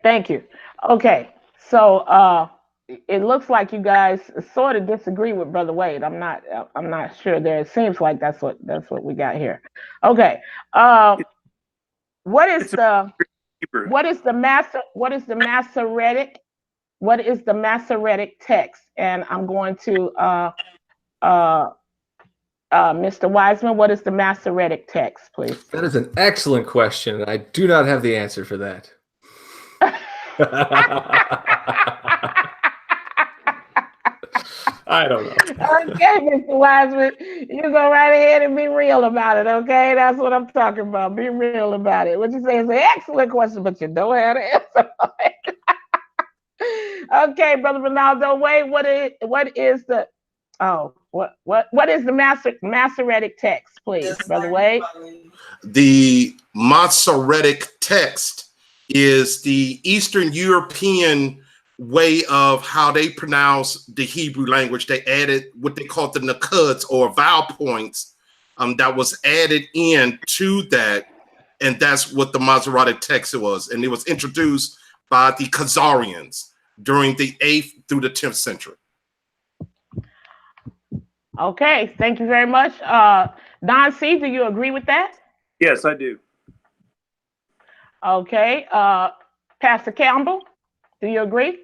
Thank you. Okay. So it looks like you guys sort of disagree with Brother Wade. I'm not sure there. It seems like that's what we got here. Okay. What is the Masoretic text? And I'm going to Mr. Wiseman, what is the Masoretic text, please? That is an excellent question, and I do not have the answer for that. I don't know. Okay, Mr. Wiseman, you go right ahead and be real about it, okay? That's what I'm talking about. Be real about it. What you say is an excellent question, but you don't have the answer for it. Okay, Brother Renaldo, wait, what is the Masoretic text, please, Brother Wade? The Masoretic text is the Eastern European way of how they pronounce the Hebrew language. They added what they called the nakuds or vowel points that was added in to that, and that's what the Masoretic text was. And it was introduced by the Khazarians during the 8th through the 10th century. Okay, thank you very much. Don C., do you agree with that? Yes, I do. Okay, Pastor Campbell, do you agree?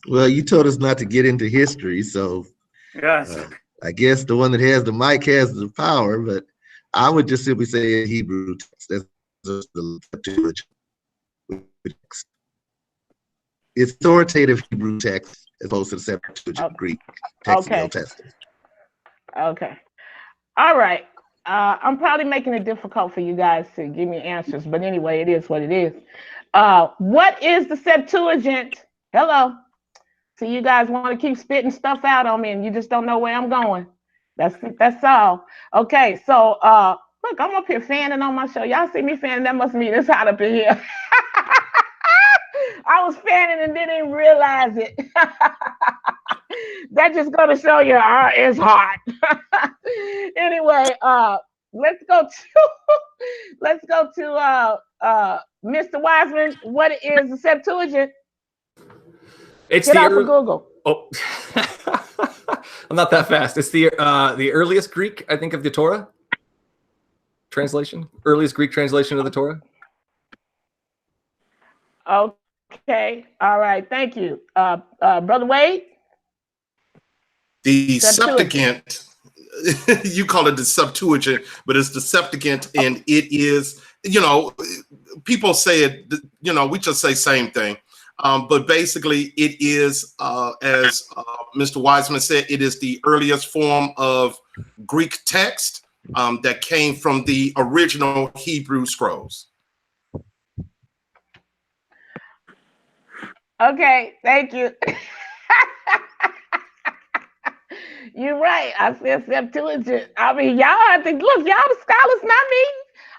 Well, you told us not to get into history, so Yes. I guess the one that has the mic has the power, but I would just simply say a Hebrew text. That's the Septuagint. It's authoritative Hebrew text as opposed to the Septuagint Greek text of the Old Testament. Okay. All right. I'm probably making it difficult for you guys to give me answers, but anyway, it is what it is. What is the Septuagint? Hello. So you guys want to keep spitting stuff out on me and you just don't know where I'm going. That's all. Okay, so look, I'm up here fanning on my show. Y'all see me fanning? That must mean it's hot up in here. I was fanning and didn't even realize it. That's just gonna show you it's hot. Anyway, let's go to Mr. Wiseman. What is the Septuagint? It's Get off of Google. Oh, I'm not that fast. It's the earliest Greek, I think, of the Torah translation. Earliest Greek translation of the Torah. Okay. All right. Thank you, Brother Wade. The Septuagint. You call it the Septuagint, but it's the Septuagint, and it is. People say it. We just say same thing. But basically, it is, as Mr. Wiseman said, it is the earliest form of Greek text that came from the original Hebrew scrolls. Okay, thank you. You're right. I said Septuagint. I mean, y'all have to look. Y'all the scholars, not me.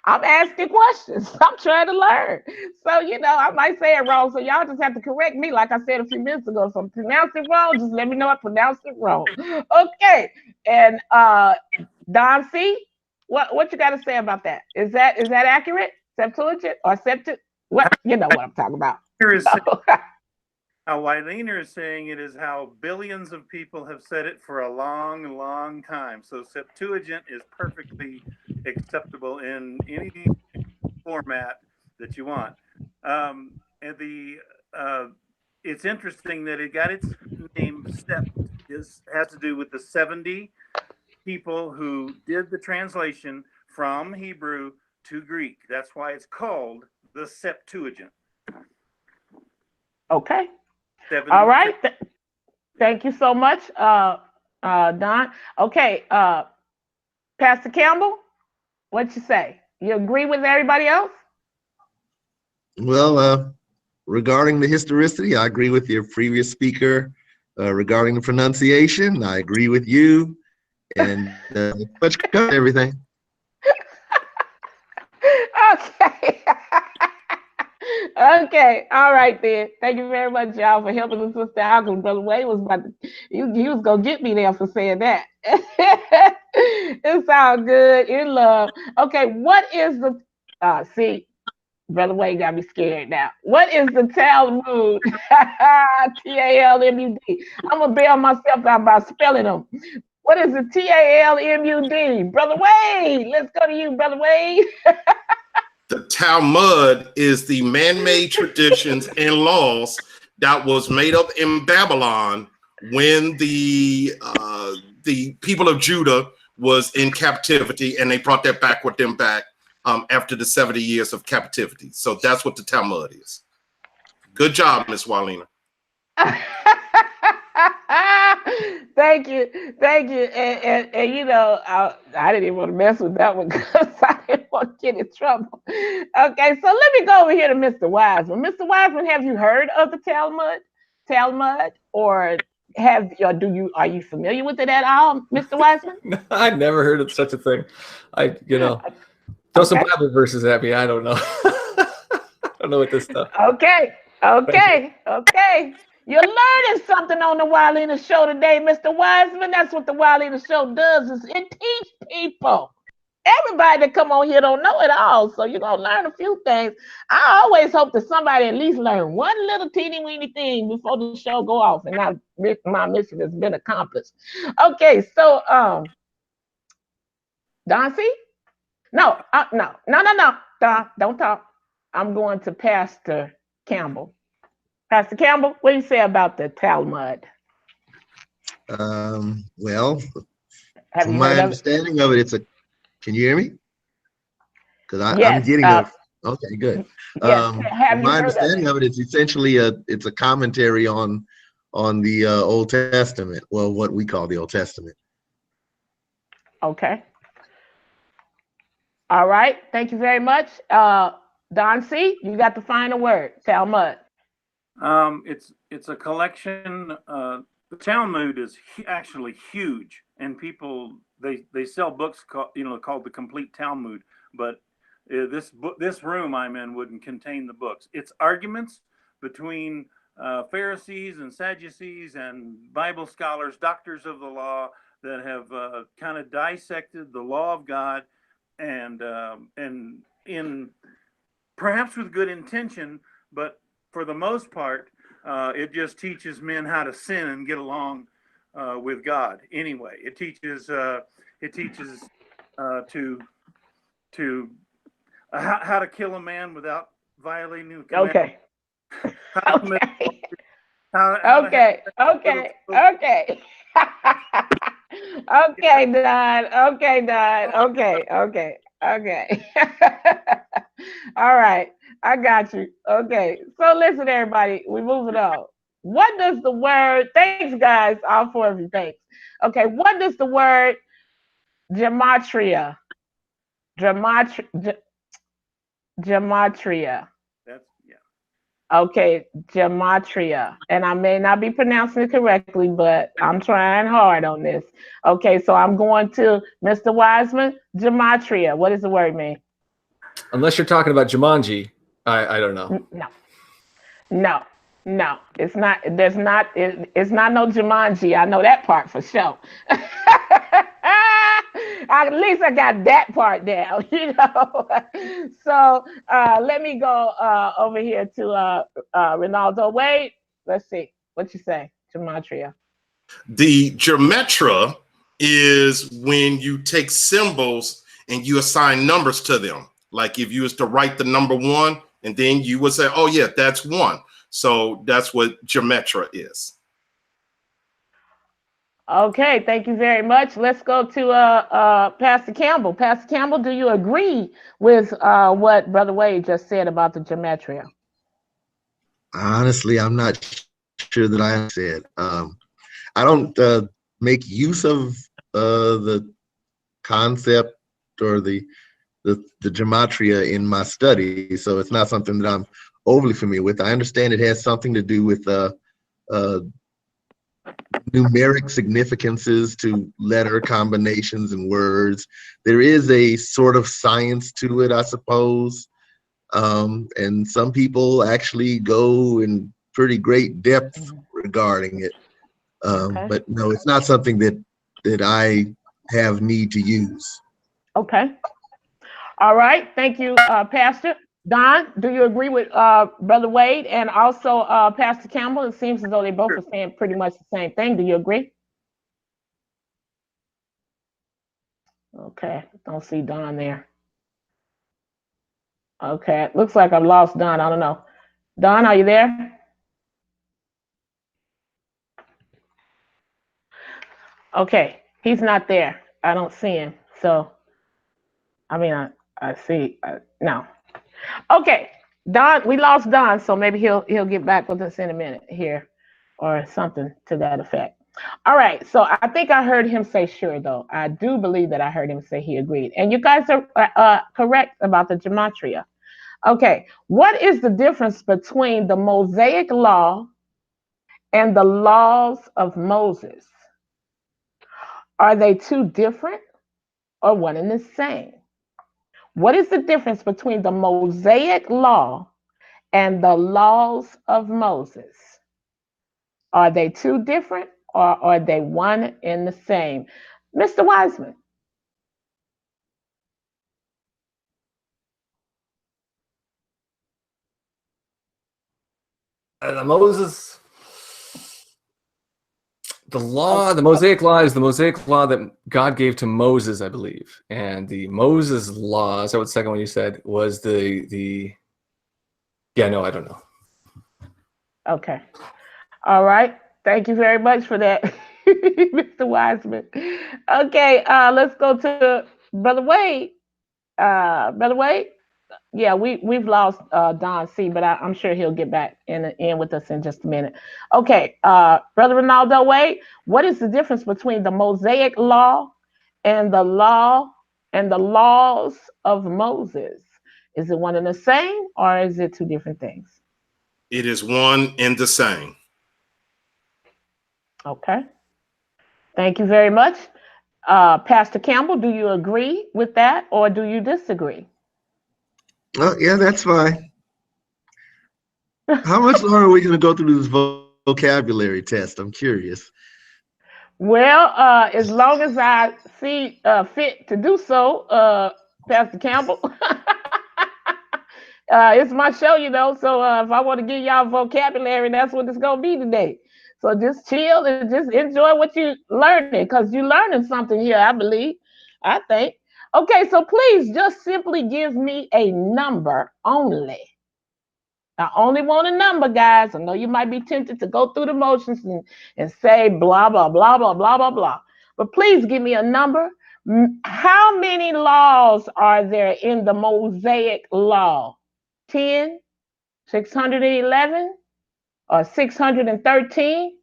I'm asking questions. I'm trying to learn. So, I might say it wrong. So y'all just have to correct me, like I said a few minutes ago. If I'm pronouncing it wrong, just let me know I pronounced it wrong. Okay. And Don C., what you got to say about that? Is that accurate? Septuagint or Septuagint? What you know what I'm talking about? How Wilener is saying it is how billions of people have said it for a long, long time. So Septuagint is perfectly acceptable in any format that you want. It's interesting that it got its name. Sept has to do with the 70 people who did the translation from Hebrew to Greek. That's why it's called the Septuagint. Okay. All right. Thank you so much, Don. Okay. Pastor Campbell, what you say? You agree with everybody else? Well, regarding the historicity, I agree with your previous speaker. Regarding the pronunciation, I agree with you. And much covered everything. Okay. Okay. All right then. Thank you very much, y'all, for helping the sister out. Because Brother Wade was about to, he was gonna get me there for saying that. It's all good in love. Okay, what is the see, Brother Wade got me scared now. What is the Talmud? Talmud. I'm gonna bail myself out by spelling them. What is the Talmud? Brother Wade, let's go to you, Brother Wade. The Talmud is the man-made traditions and laws that was made up in Babylon when the people of Judah was in captivity, and they brought that back with them back after the 70 years of captivity. So that's what the Talmud is. Good job, Miss Walina. Thank you. And you know, I didn't even want to mess with that one because I didn't want to get in trouble. Okay, so let me go over here to Mr. Wiseman. Mr. Wiseman, have you heard of the Talmud, or are you familiar with it at all, Mr. Wiseman? No, I never heard of such a thing. Throw some Bible verses at me. I don't know. I don't know what this stuff. Okay. You're learning something on the Wilena Show today, Mr. Wiseman. That's what the Wilena Show does, is it teach people. Everybody that come on here don't know it all, so you're going to learn a few things. I always hope that somebody at least learn one little teeny-weeny thing before the show go off, and now my mission has been accomplished. Okay, so, Don C? No. Don, don't talk. I'm going to Pastor Campbell. Pastor Campbell, what do you say about the Talmud? Well, Have from you my heard of understanding of it, can you hear me? Because I'm Yes, getting okay, good. Yes, have you My heard understanding of it, it's essentially it's a commentary on the Old Testament. Well, what we call the Old Testament. Okay. All right. Thank you very much. Don C., you got the final word. Talmud. It's a collection. The Talmud is actually huge, and people they sell books called the Complete Talmud. But this room I'm in wouldn't contain the books. It's arguments between Pharisees and Sadducees and Bible scholars, doctors of the law that have kind of dissected the law of God, and in perhaps with good intention, but for the most part, it just teaches men how to sin and get along with God. Anyway, it teaches how to kill a man without violating the command. Okay. Okay, Don. Okay. All right. I got you. Okay. So listen, everybody, we're moving on. What does the word, thanks guys, all four of you, thanks. Okay. What does the word gematria? Okay, gematria. And I may not be pronouncing it correctly, but I'm trying hard on this. Okay, so I'm going to Mr. Wiseman. Gematria. What does the word mean? Unless you're talking about Jumanji, I don't know. No. It's not. It's not no Jumanji. I know that part for sure. At least I got that part down, you know. So let me go over here to Renaldo. Wait, let's see what you say. Gematria. The gematria is when you take symbols and you assign numbers to them. Like if you was to write the number 1, and then you would say, oh yeah, that's 1. So that's what gematria is. Okay, thank you very much. Let's go to Pastor Campbell. Pastor Campbell, do you agree with what Brother Wade just said about the gematria? Honestly, I'm not sure that I said. I don't make use of the concept or the gematria in my study, so it's not something that I'm overly familiar with. I understand it has something to do with numeric significances to letter combinations and words. There is a sort of science to it, I suppose. And some people actually go in pretty great depth regarding it. Okay. But no, it's not something that I have need to use. Okay. All right. Thank you, Pastor. Don, do you agree with Brother Wade and also Pastor Campbell? It seems as though they both are saying pretty much the same thing. Do you agree? Okay. Don't see Don there. Okay. It looks like I've lost Don. I don't know. Don, are you there? Okay. He's not there. I don't see him. So, I mean, I see. No. Okay. Don, we lost Don, so maybe he'll get back with us in a minute here or something to that effect. All right. So I think I heard him say sure, though. I do believe that I heard him say he agreed. And you guys are correct about the gematria. Okay. What is the difference between the Mosaic law and the laws of Moses? Are they two different or one and the same? What is the difference between the Mosaic law and the laws of Moses? Are they two different or are they one and the same? Mr. Wiseman. The Moses, the law, the Mosaic law is the Mosaic law that God gave to Moses, I believe. And the Moses law, is that what the second one you said, was yeah, no, I don't know. Okay. All right. Thank you very much for that, Mr. Wiseman. Okay, let's go to Brother Wade. Brother Wade? Yeah, we've lost Don C, but I'm sure he'll get back in with us in just a minute. Okay, Brother Ronaldo Wade, what is the difference between the Mosaic law and the laws of Moses? Is it one and the same, or is it two different things? It is one and the same. Okay. Thank you very much. Pastor Campbell, do you agree with that or do you disagree? Yeah, that's fine. How much longer are we going to go through this vocabulary test? I'm curious. Well, as long as I see fit to do so, Pastor Campbell. It's my show, you know, so if I want to give y'all vocabulary, that's what it's going to be today. So just chill and just enjoy what you're learning because you're learning something here, I believe, I think. Okay, so please just simply give me a number only. I only want a number, guys. I know you might be tempted to go through the motions and say blah, blah, blah, blah, blah, blah, blah. But please give me a number. How many laws are there in the Mosaic law? 10, 611, or 613,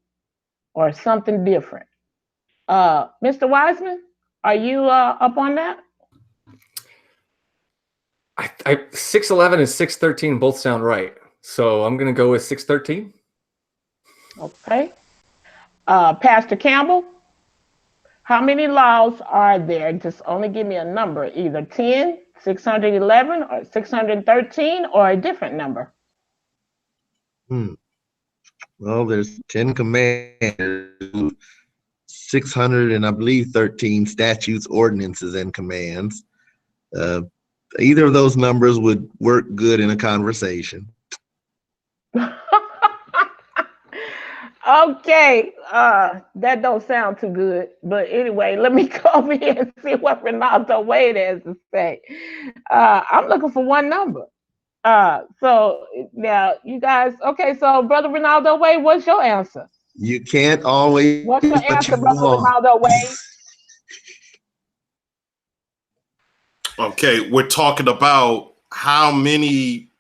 or something different? Mr. Wiseman, are you up on that? 611 and 613 both sound right. So I'm going to go with 613. Okay. Pastor Campbell, how many laws are there? Just only give me a number, either 10, 611, or 613, or a different number. Well, there's 10 commandments, 600 and I believe 13 statutes, ordinances, and commands. Either of those numbers would work good in a conversation. Okay, that don't sound too good. But anyway, let me go over here and see what Ronaldo Wade has to say. I'm looking for one number. So now you guys, okay, so Brother Ronaldo Wade, what's your answer? You can't always. What's your answer, Brother Ronaldo Wade? Okay, we're talking about how many.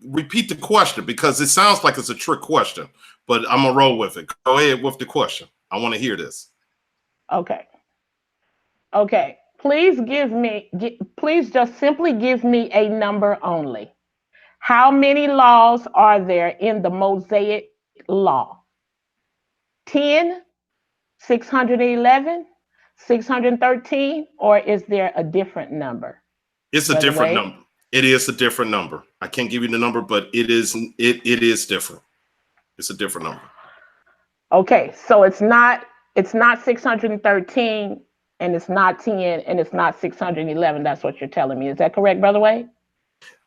Repeat the question because it sounds like it's a trick question, but I'm gonna roll with it. Go ahead with the question. I want to hear this. Okay. Okay. Please just simply give me a number only. How many laws are there in the Mosaic law? 10, 611, 613, or is there a different number? It's a different number. It is a different number. I can't give you the number, but it is different. It's a different number. Okay, so it's not 613 and it's not 10, and it's not 611. That's what you're telling me. Is that correct, Brother Wade?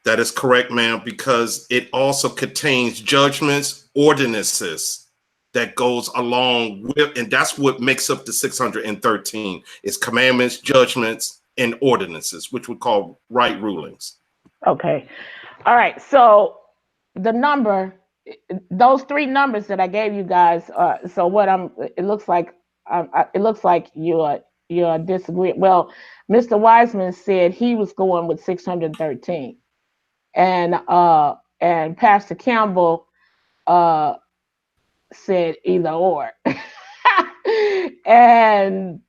That is correct, ma'am, because it also contains judgments, ordinances that goes along with, and that's what makes up the 613. It's commandments, judgments, and ordinances, which we call right rulings. Okay. All right. So the number, those three numbers that I gave you guys. So what it looks like you're disagreeing. Well, Mr. Wiseman said he was going with 613, and Pastor Campbell said either or, and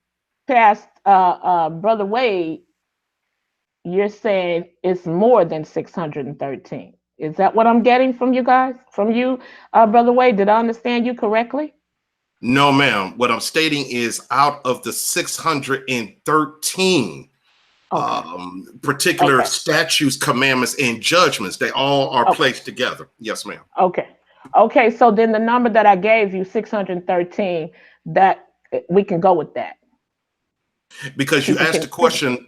Brother Wade, you're saying it's more than 613. Is that what I'm getting from you guys? From you, Brother Wade? Did I understand you correctly? No, ma'am. What I'm stating is out of the 613 particular statutes, commandments, and judgments, they all are placed together. Yes, ma'am. Okay. Okay. So then the number that I gave you, 613, that we can go with that. Because you asked the question,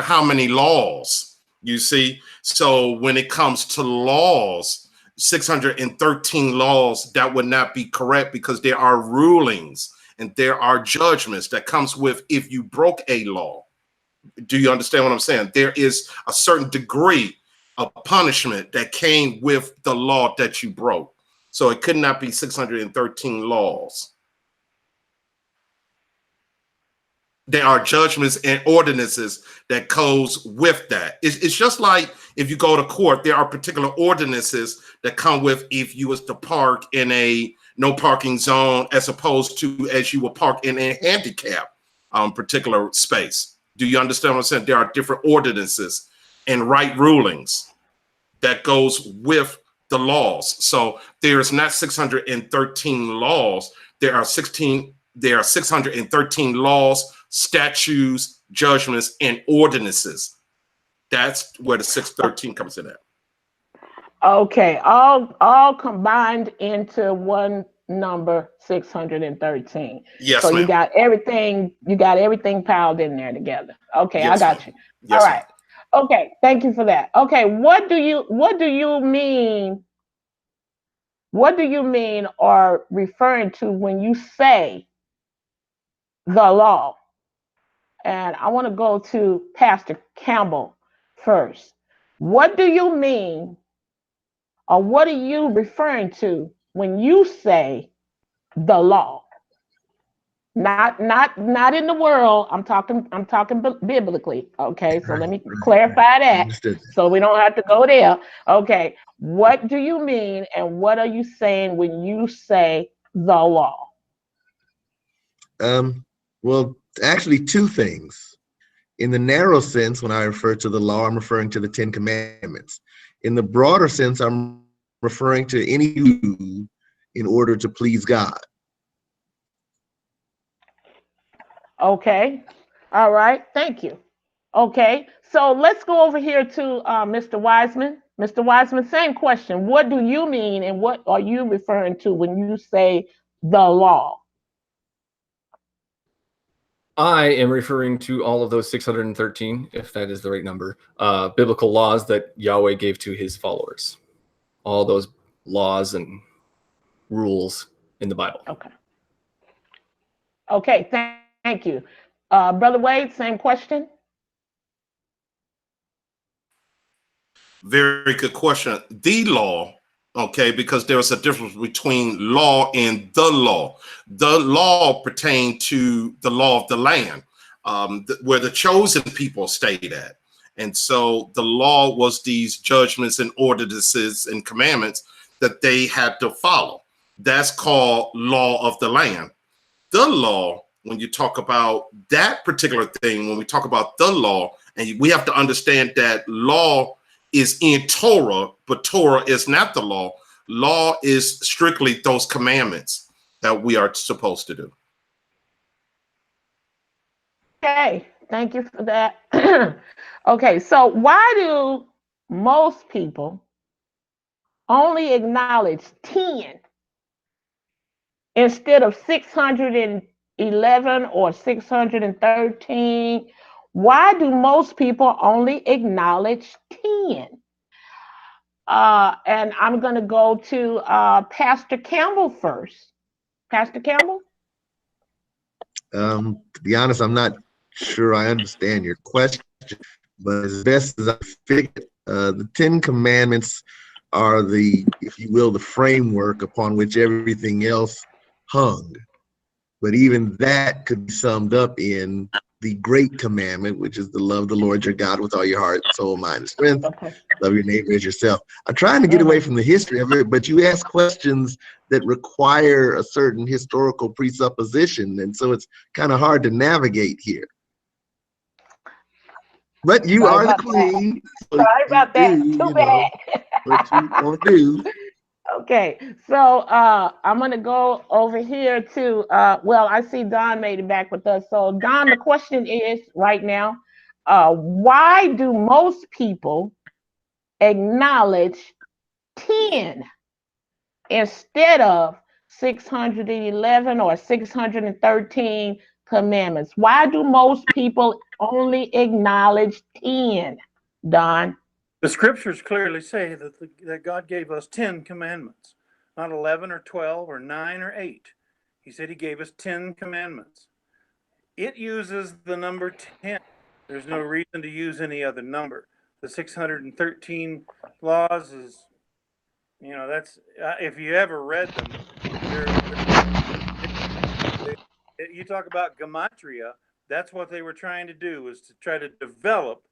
how many laws, you see? So when it comes to laws, 613 laws, that would not be correct, because there are rulings and there are judgments that comes with if you broke a law. Do you understand what I'm saying? There is a certain degree of punishment that came with the law that you broke. So it could not be 613 laws. There are judgments and ordinances that goes with that. It's just like if you go to court, there are particular ordinances that come with if you was to park in a no parking zone as opposed to as you will park in a handicap particular space. Do you understand what I'm saying? There are different ordinances and right rulings that goes with the laws. So there is not 613 laws. There are 613 laws, statutes, judgments, and ordinances. That's where the 613 comes in at. Okay, all combined into one number, 613. Yes, so ma'am. you got everything piled in there together. Okay, Yes, I got you. Yes, all right. Okay, thank you for that. Okay, what do you mean? What do you mean or referring to when you say the law? And I want to go to Pastor Campbell first. What do you mean, or what are you referring to when you say the law? Not in the world. I'm talking biblically. Okay, so let me clarify that. Understood. So we don't have to go there. Okay, what do you mean, and what are you saying when you say the law? Well, actually, two things. In the narrow sense, when I refer to the law, I'm referring to the 10 Commandments. In the broader sense, I'm referring to any rule in order to please God. Okay. All right. Thank you. Okay. So let's go over here to Mr. Wiseman. Mr. Wiseman, same question. What do you mean, and what are you referring to when you say the law? I am referring to all of those 613, if that is the right number, biblical laws that Yahweh gave to his followers. All those laws and rules in the Bible. Okay. Okay, thank you. Brother Wade, same question. Very good question. The law, okay, because there's a difference between law and the law. The law pertained to the law of the land, where the chosen people stayed at. And so the law was these judgments and ordinances and commandments that they had to follow. That's called law of the land. The law, when you talk about that particular thing, when we talk about the law, and we have to understand that law is in Torah, but Torah is not the law. Law is strictly those commandments that we are supposed to do. Okay, thank you for that. Okay, so why do most people only acknowledge 10 instead of 613 611 or 613? Why do most people only acknowledge 10? And I'm going to go to Pastor Campbell first. Pastor Campbell? To be honest, I'm not sure I understand your question, but as best as I figured, the 10 Commandments are the, if you will, the framework upon which everything else hung. But even that could be summed up in the great commandment, which is to love the Lord your God with all your heart, soul, mind, and strength. Okay. Love your neighbor as yourself. I'm trying to get away from the history of it, but you ask questions that require a certain historical presupposition, and so it's kind of hard to navigate here. But you Sorry are the about queen. So Sorry about that. do, Too you bad. what you want to do. Okay, so I'm going to go over here to, well, I see Don made it back with us. So, Don, the question is right now, why do most people acknowledge 10 instead of 611 or 613 commandments? Why do most people only acknowledge 10, Don? The scriptures clearly say that God gave us 10 commandments, not 11 or 12 or 9 or 8. He said he gave us 10 commandments. It uses the number 10. There's no reason to use any other number. The 613 laws is, you know, that's, if you ever read them, you talk about gematria, that's what they were trying to do, was to try to develop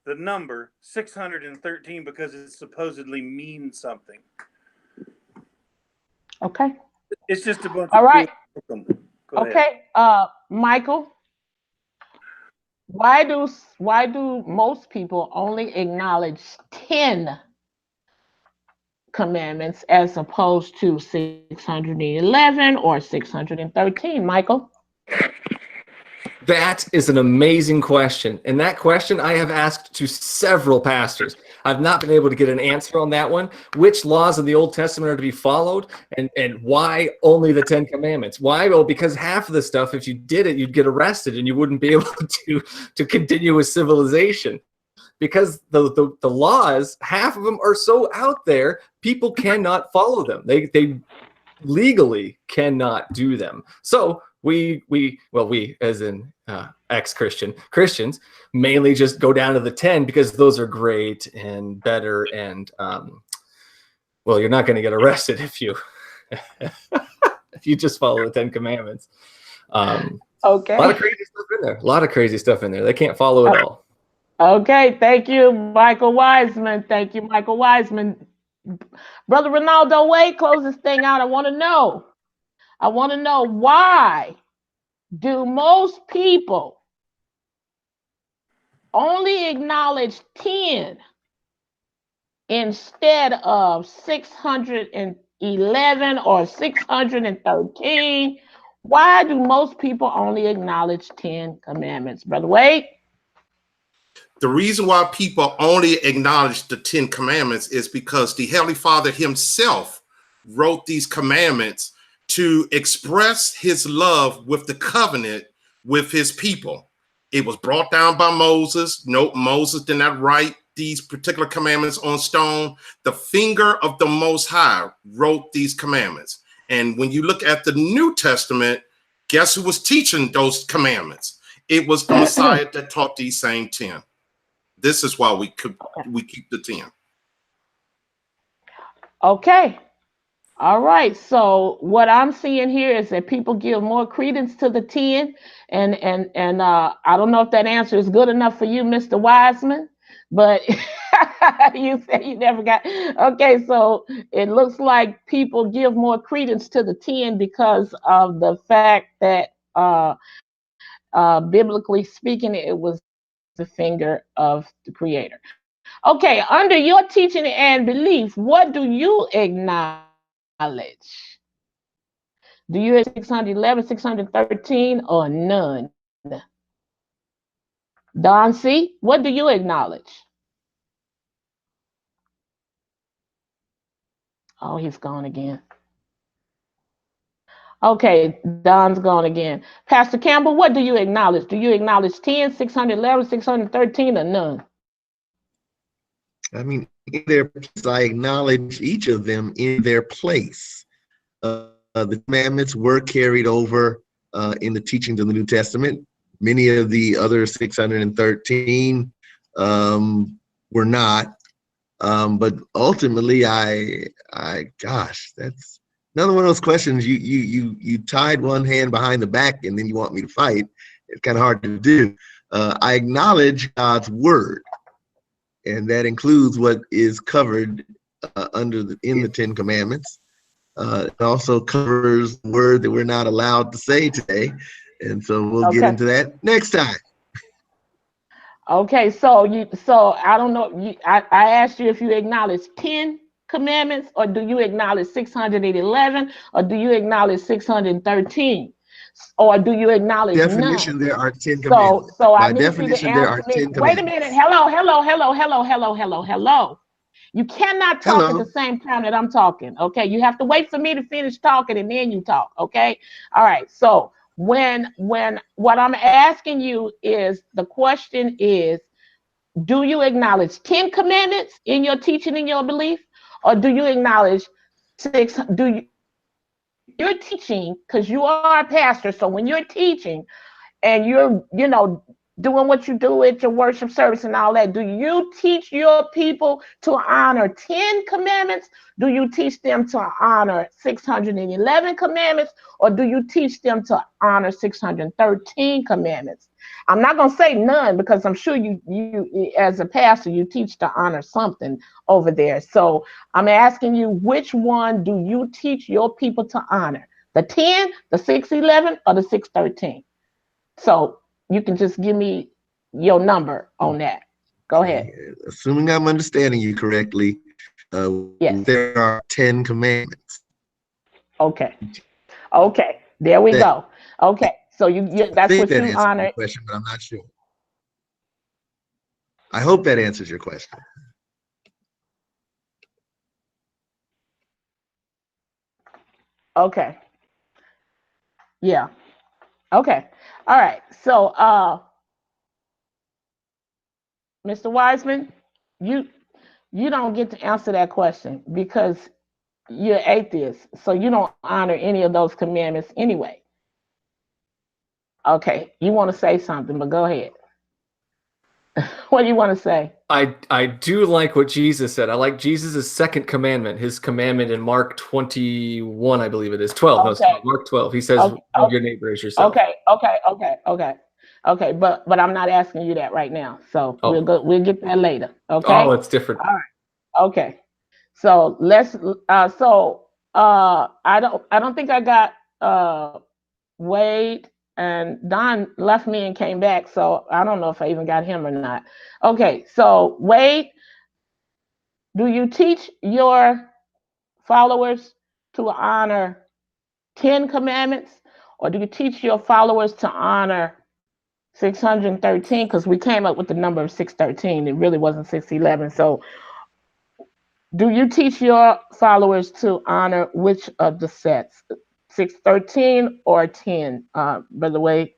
the number 613 because it supposedly means something. Okay. It's just a bunch All of right. Go okay. ahead. Michael, why do most people only acknowledge 10 commandments as opposed to 611 or 613? Michael? That is an amazing question. And that question I have asked to several pastors. I've not been able to get an answer on that one. Which laws of the Old Testament are to be followed, and why only the 10 Commandments? Why? Well, because half of the stuff, if you did it, you'd get arrested and you wouldn't be able to continue with civilization. Because the laws, half of them are so out there, people cannot follow them. They legally cannot do them. So we as in Christians mainly just go down to the 10 because those are great and better, and well, you're not going to get arrested if you if you just follow the 10 Commandments. Okay. A lot of crazy stuff in there. A lot of crazy stuff in there. They can't follow it all. Okay, thank you, Michael Wiseman. Thank you, Michael Wiseman. Brother Ronaldo, wait, close this thing out. I want to know why do most people only acknowledge 10 instead of 611 or 613? Why do most people only acknowledge 10 commandments, Brother Wade? The reason why people only acknowledge the 10 Commandments is because the Heavenly Father himself wrote these commandments to express his love with the covenant with his people. It was brought down by Moses. No, Moses did not write these particular commandments on stone. The finger of the Most High wrote these commandments. And when you look at the New Testament, guess who was teaching those commandments? It was the Messiah that taught these same 10. This is why we keep the 10. Okay. All right. So what I'm seeing here is that people give more credence to the 10, and I don't know if that answer is good enough for you, Mr. Wiseman, but you said you never got. Okay, so it looks like people give more credence to the 10 because of the fact that biblically speaking, it was the finger of the Creator. Okay, under your teaching and belief, what do you acknowledge? Do you have 611, 613, or none? Don C., what do you acknowledge? Oh, he's gone again. Okay, Don's gone again. Pastor Campbell, what do you acknowledge? Do you acknowledge 10, 611, 613, or none? I mean, in their place, I acknowledge each of them in their place. The commandments were carried over in the teachings of the New Testament. Many of the other 613 were not. But ultimately, gosh, that's another one of those questions. You tied one hand behind the back, and then you want me to fight. It's kind of hard to do. I acknowledge God's word, and that includes what is covered in the Ten Commandments. It also covers the word that we're not allowed to say today, and so we'll get into that next time. Okay, so I don't know. I asked you if you acknowledge 10 commandments, or do you acknowledge 611, or do you acknowledge 613, or do you acknowledge definition, none? there are 10 commandments. So I By need you to definition, there are answer me. 10 Wait a commandments. minute. Hello. You cannot talk at the same time that I'm talking. Okay, you have to wait for me to finish talking and then you talk. Okay, all right. So when what I'm asking you is, the question is, do you acknowledge 10 commandments in your teaching and your belief, or do you acknowledge you're teaching, because you are a pastor, so when you're teaching and you're doing what you do at your worship service and all that, do you teach your people to honor 10 commandments? Do you teach them to honor 611 commandments, or do you teach them to honor 613 commandments? I'm not going to say none, because I'm sure you as a pastor, you teach to honor something over there. So I'm asking you, which one do you teach your people to honor? The 10, the 611, or the 613? So you can just give me your number on that. Go ahead. Assuming I'm understanding you correctly, yes. There are 10 commandments. Okay. There we go. Okay. So that's what you honor. Question, but I'm not sure. I hope that answers your question. Okay. Yeah. Okay. All right. So Mr. Wiseman, you don't get to answer that question because you're atheist. So you don't honor any of those commandments anyway. Okay. You want to say something, but go ahead. What do you want to say? I do like what Jesus said. I like Jesus' second commandment, his commandment in Mark 21, I believe it is. 12. Okay. No, Mark 12. He says, love your neighbor as yourself. Okay. But I'm not asking you that right now. So we'll get that later. Okay. Oh, it's different. All right. Okay. So let's I don't think I got Wade, and Don left me and came back, so I don't know if I even got him or not. Okay, so Wade, do you teach your followers to honor 10 commandments, or do you teach your followers to honor 613? Because we came up with the number of 613. It really wasn't 611. So do you teach your followers to honor which of the sets? 613 or 10, Brother Wade?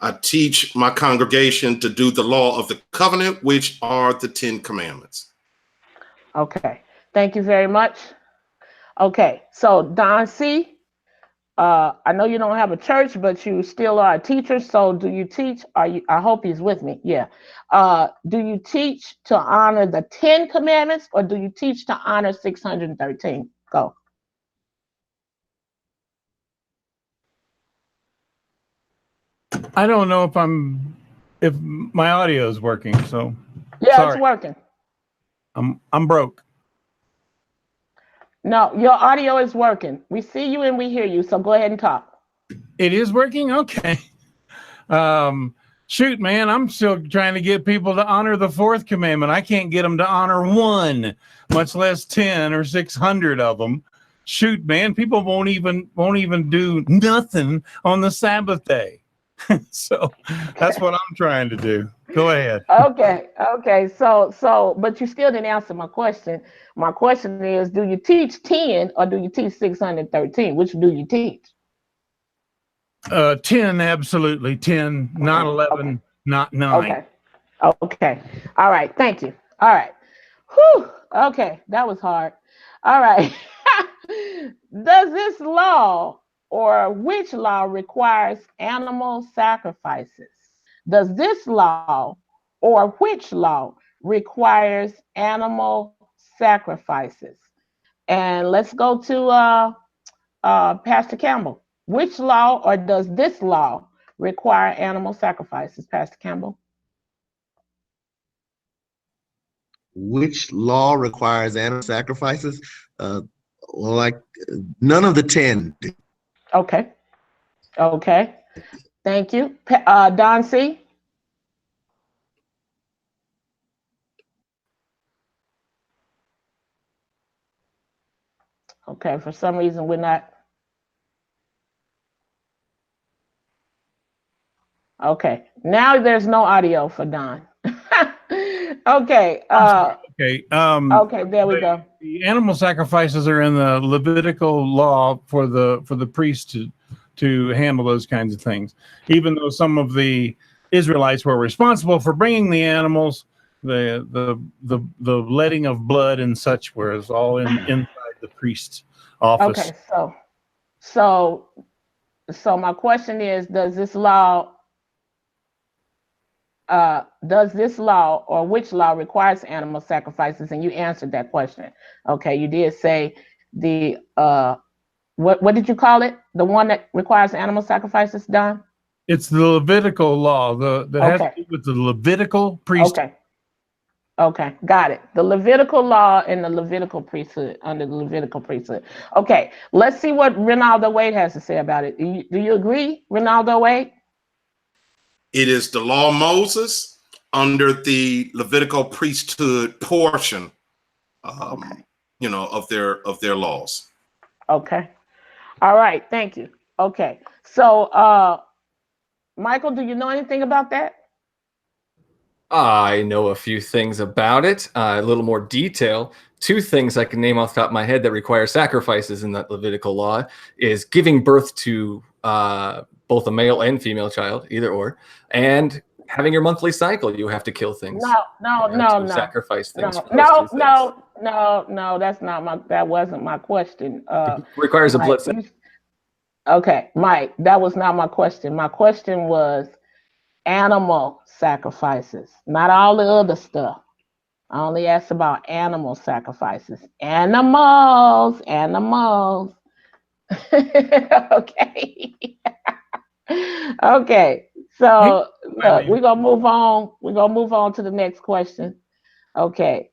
I teach my congregation to do the law of the covenant, which are the 10 commandments. Okay, thank you very much. Okay, so Don C., I know you don't have a church, but you still are a teacher. So do you teach? I hope he's with me. Yeah. Do you teach to honor the 10 commandments, or do you teach to honor 613? Go. I don't know if my audio is working. So yeah, sorry. It's working. I'm broke. No, your audio is working. We see you and we hear you. So go ahead and talk. It is working. Okay. Shoot, man, I'm still trying to get people to honor the fourth commandment. I can't get them to honor one, much less 10 or 600 of them. Shoot, man, people won't even do nothing on the Sabbath day. So that's what I'm trying to do. Go ahead. Okay. So, but you still didn't answer my question. My question is, do you teach 10 or do you teach 613? Which do you teach? 10, absolutely. 10, not 11, Okay. not 9. Okay. Okay. All right. Thank you. All right. Whew. Okay. That was hard. All right. Does this law or which law requires animal sacrifices? Does this law or which law requires animal sacrifices? And let's go to Pastor Campbell. Which law or does this law require animal sacrifices, Pastor Campbell? Which law requires animal sacrifices? Well, like none of the 10. Okay. Okay. Thank you. Don C. Okay. For some reason, we're not. Okay. Now there's no audio for Don. Okay. Okay. Okay. There we go. The animal sacrifices are in the Levitical law for the priest to handle those kinds of things. Even though some of the Israelites were responsible for bringing the animals, the letting of blood and such was all inside the priest's office. Okay. So my question is, does this law or which law requires animal sacrifices? And you answered that question. Okay, you did say the what did you call it? The one that requires animal sacrifices, Don? It's the Levitical law that has to do with the Levitical priesthood. Okay, got it. The Levitical law and the Levitical priesthood, under the Levitical priesthood. Okay, let's see what Renaldo Wade has to say about it. Do you agree, Renaldo Wade? It is the law of Moses under the Levitical priesthood portion, of their laws. Okay. All right. Thank you. Okay. So, Michael, do you know anything about that? I know a few things about it, a little more detail. Two things I can name off the top of my head that require sacrifices in that Levitical law is giving birth to both a male and female child, either or, and having your monthly cycle. You have to kill things. No. Sacrifice things. No. That wasn't my question. Requires Mike, a blood sacrifice. Okay, Mike, that was not my question. My question was animal sacrifices, not all the other stuff. I only asked about animal sacrifices. Animals. Okay. Okay. So we're gonna move on. We're gonna move on to the next question. Okay.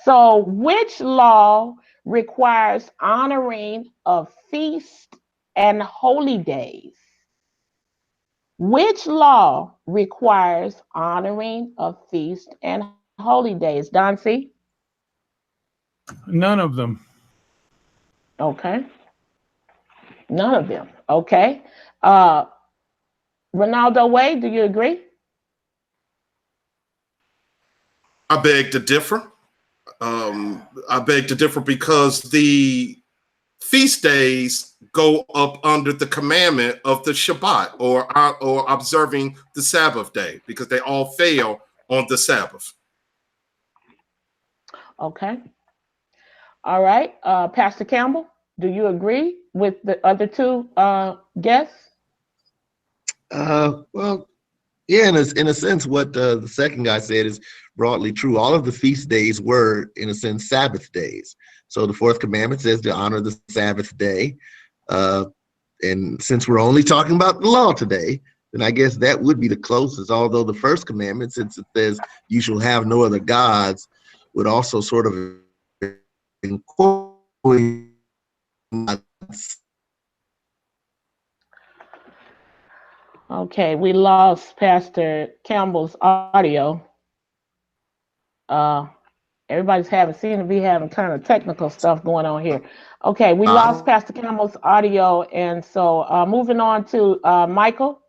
So which law requires honoring of feast and holy days? Which law requires honoring of feast and holy days? Don C? None of them. Okay. None of them. Okay. Renaldo Wade, do you agree? I beg to differ. Because the feast days go up under the commandment of the Shabbat or observing the Sabbath day, because they all fail on the Sabbath. Okay. All right. Pastor Campbell, do you agree with the other two guests? Well, yeah, in a sense, what the second guy said is broadly true. All of the feast days were, in a sense, Sabbath days. So the fourth commandment says to honor the Sabbath day. And since we're only talking about the law today, then I guess that would be the closest. Although the first commandment, since it says you shall have no other gods, would also sort of incorporate. Okay, we lost Pastor Campbell's audio. Everybody's seem to be having kind of technical stuff going on here. Okay, we lost Pastor Campbell's audio, and so moving on to Michael,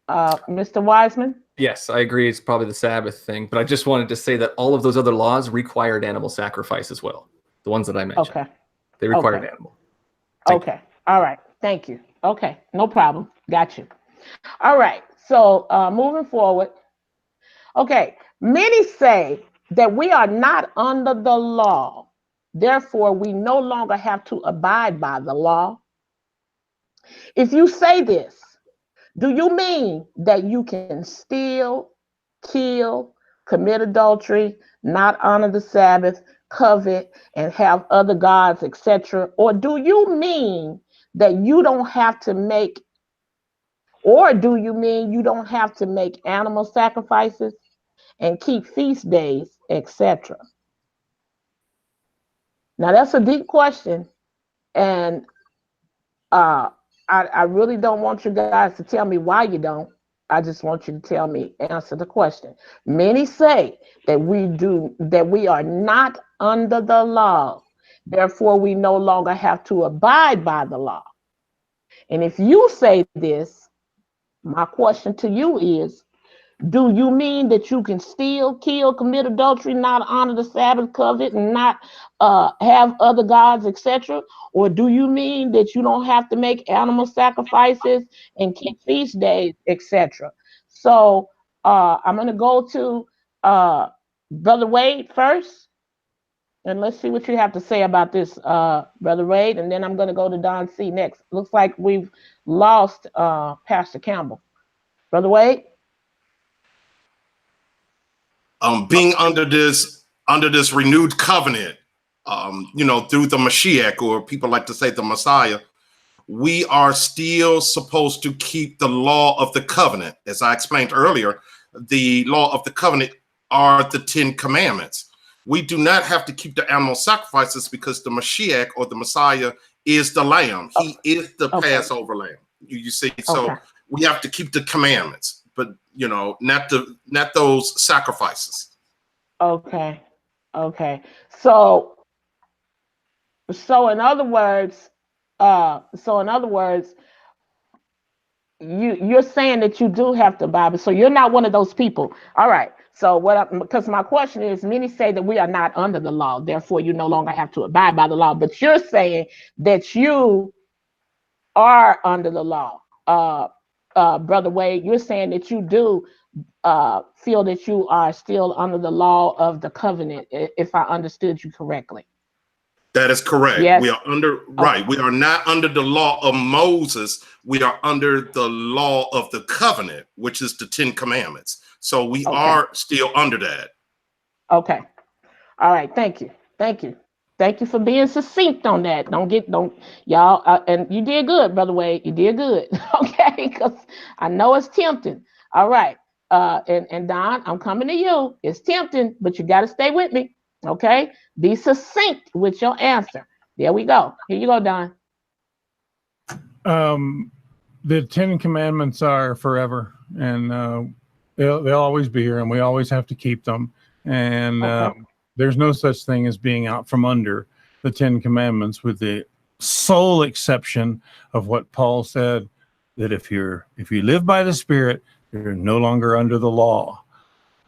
Mr. Wiseman. Yes, I agree. It's probably the Sabbath thing, but I just wanted to say that all of those other laws required animal sacrifice as well. The ones that I mentioned. Okay. They required animal. Okay. All right. Thank you. Okay, no problem. Got you. All right. So moving forward. Okay, many say that we are not under the law. Therefore, we no longer have to abide by the law. If you say this, do you mean that you can steal, kill, commit adultery, not honor the Sabbath, covet, and have other gods, etc.? Or do you mean that you don't have to make, or do you mean you don't have to make animal sacrifices and keep feast days, etc.? Now that's a deep question, and I really don't want you guys to tell me why you don't. I just want you to tell me, answer the question. Many say that we are not under the law. Therefore, we no longer have to abide by the law. And if you say this, my question to you is, do you mean that you can steal, kill, commit adultery, not honor the Sabbath, covet, and not have other gods, etc.? Or do you mean that you don't have to make animal sacrifices and keep feast days, etc.? So I'm going to go to Brother Wade first, and let's see what you have to say about this, Brother Wade, and then I'm going to go to Don C next. Looks like we've lost Pastor Campbell. Brother Wade? Being under this renewed covenant, through the Mashiach, or people like to say the Messiah, we are still supposed to keep the law of the covenant. As I explained earlier, the law of the covenant are the 10 commandments. We do not have to keep the animal sacrifices because the Mashiach, or the Messiah, is the lamb. He is the Passover lamb. You see, so we have to keep the commandments, but not those sacrifices. Okay. So in other words, you're saying that you do have to abide, so you're not one of those people. All right. So because my question is, many say that we are not under the law, therefore you no longer have to abide by the law. But you're saying that you are under the law. Brother Wade, you're saying that you do feel that you are still under the law of the covenant, if I understood you correctly. That is correct. Yes. We are right. We are not under the law of Moses. We are under the law of the covenant, which is the 10 commandments. So we are still under that. Okay. All right. Thank you. Thank you for being succinct on that. Don't y'all. And you did good, Brother Wade. You did good. Okay. Because I know it's tempting. All right. And Don, I'm coming to you. It's tempting, but you got to stay with me. Okay. Be succinct with your answer. There we go. Here you go, Don. The 10 commandments are forever, and they'll always be here, and we always have to keep them. And there's no such thing as being out from under the 10 commandments, with the sole exception of what Paul said, that if you live by the Spirit, you're no longer under the law.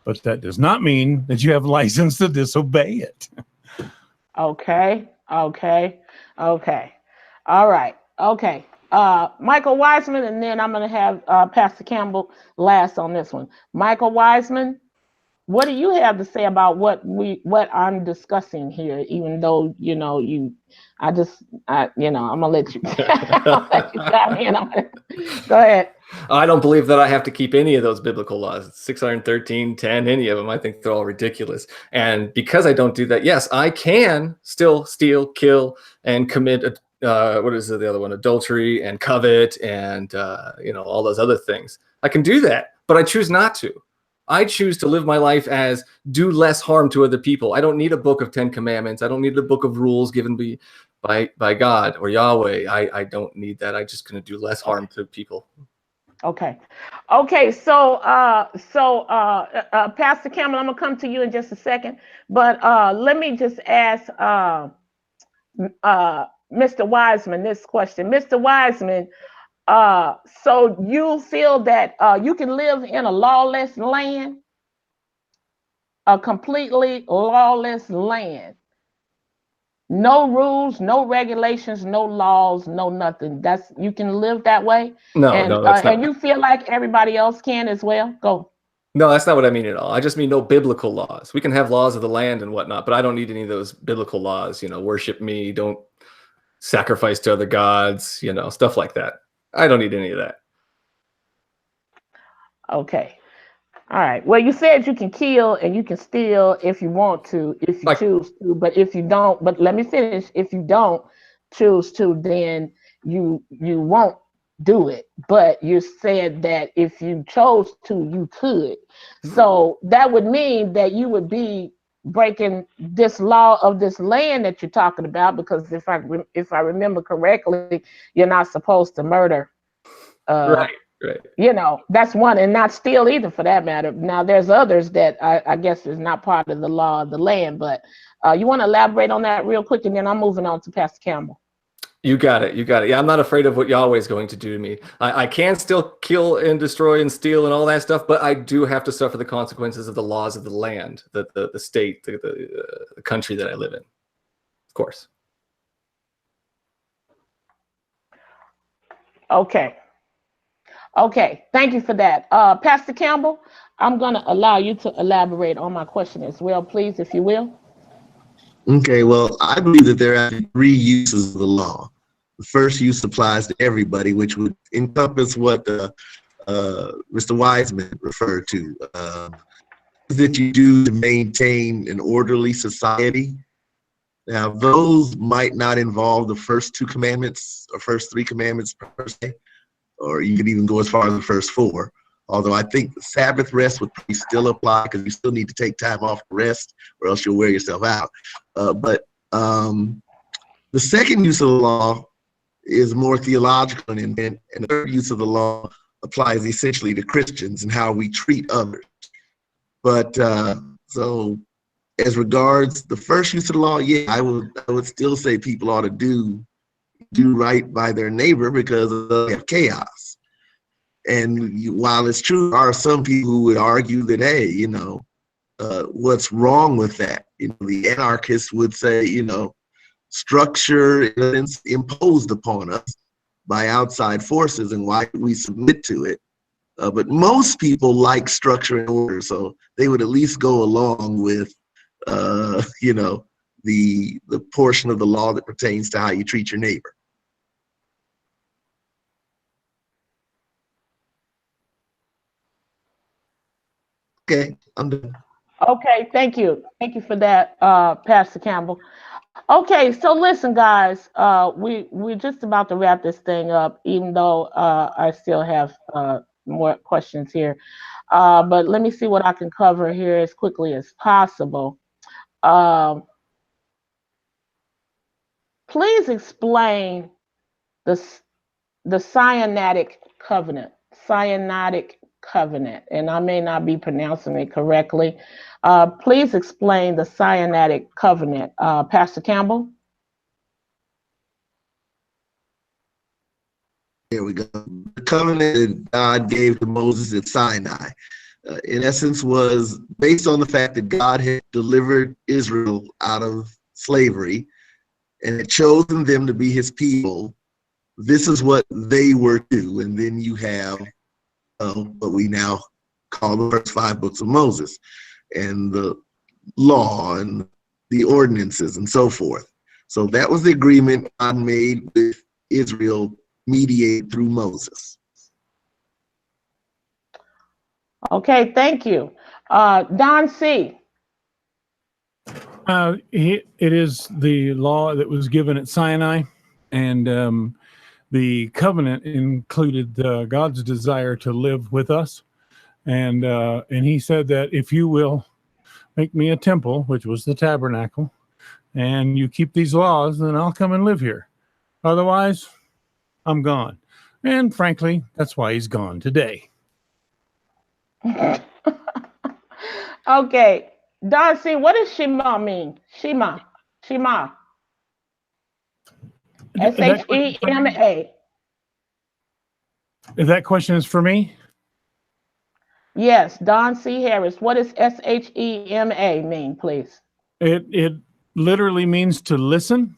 But that does not mean that you have license to disobey it. Okay. All right. Okay. Michael Wiseman, and then I'm going to have Pastor Campbell last on this one. Michael Wiseman, what do you have to say about what I'm discussing here? Even though I'm gonna let you. Chime in on it. Go ahead. I don't believe that I have to keep any of those biblical laws, 613, 10, any of them. I think they're all ridiculous. And because I don't do that, yes, I can still steal, kill, and commit, what is the other one? Adultery and covet and, all those other things. I can do that, but I choose not to. I choose to live my life as do less harm to other people. I don't need a book of 10 commandments. I don't need a book of rules given by God or Yahweh. I don't need that. I'm just going to do less harm to people. Okay. So Pastor Campbell, I'm gonna come to you in just a second, but let me just ask Mr. Wiseman this question. Mr. Wiseman, so you feel that you can live in a lawless land, a completely lawless land, No rules, no regulations, no laws, no nothing. You can live that way. No, And that's not. and you feel like everybody else can as well. Go. No, that's not what I mean at all. I just mean no biblical laws. We can have laws of the land and whatnot, but I don't need any of those biblical laws. Worship me, don't sacrifice to other gods, stuff like that. I don't need any of that. Okay. All right. Well, you said you can kill and you can steal if you want to, if you choose to, but if you don't, but let me finish. If you don't choose to, then you won't do it. But you said that if you chose to, you could. So that would mean that you would be breaking this law of this land that you're talking about, because if I remember correctly, you're not supposed to murder. Right. That's one, and not steal either, for that matter. Now, there's others that I guess is not part of the law of the land, but you want to elaborate on that real quick, and then I'm moving on to Pastor Campbell. You got it. Yeah, I'm not afraid of what Yahweh's going to do to me. I can still kill and destroy and steal and all that stuff, but I do have to suffer the consequences of the laws of the land, the state, the country that I live in. Of course. Okay, thank you for that. Pastor Campbell, I'm going to allow you to elaborate on my question as well, please, if you will. Okay, well, I believe that there are 3 uses of the law. The first use applies to everybody, which would encompass what Mr. Wiseman referred to, that you do to maintain an orderly society. Now, those might not involve the first 2 commandments or first 3 commandments per se, or you could even go as far as the first 4. Although I think the Sabbath rest would still apply, because you still need to take time off to rest, or else you'll wear yourself out. But the second use of the law is more theological in intent, and the third use of the law applies essentially to Christians and how we treat others. But so as regards the first use of the law, yeah, I would still say people ought to do right by their neighbor, because they have chaos. And while it's true, there are some people who would argue that, hey, what's wrong with that? The anarchists would say, structure is imposed upon us by outside forces, and why we submit to it. But most people like structure and order, so they would at least go along with, the portion of the law that pertains to how you treat your neighbor. Okay, I'm done. Okay, thank you. Thank you for that, Pastor Campbell. Okay, so listen, guys, we're just about to wrap this thing up, even though I still have more questions here. But let me see what I can cover here as quickly as possible. Please explain the Sinaitic covenant. Sinaitic covenant, and I may not be pronouncing it correctly. Please explain the Sinaitic covenant, Pastor Campbell. There we go. The covenant that God gave to Moses at Sinai, in essence, was based on the fact that God had delivered Israel out of slavery and had chosen them to be his people. This is what they were to do. And then you have what we now call the first 5 books of Moses, and the law and the ordinances and so forth. So that was the agreement God made with Israel, mediated through Moses. Okay, thank you. Don C. It is the law that was given at Sinai, and the covenant included God's desire to live with us, and he said that if you will make me a temple, which was the tabernacle, and you keep these laws, then I'll come and live here. Otherwise, I'm gone. And frankly, that's why he's gone today. Okay, Don C., what does Shema mean? Shema. S-H-E-M-A. If that question is for me? Yes, Don C. Harris. What does S-H-E-M-A mean, please? It literally means to listen.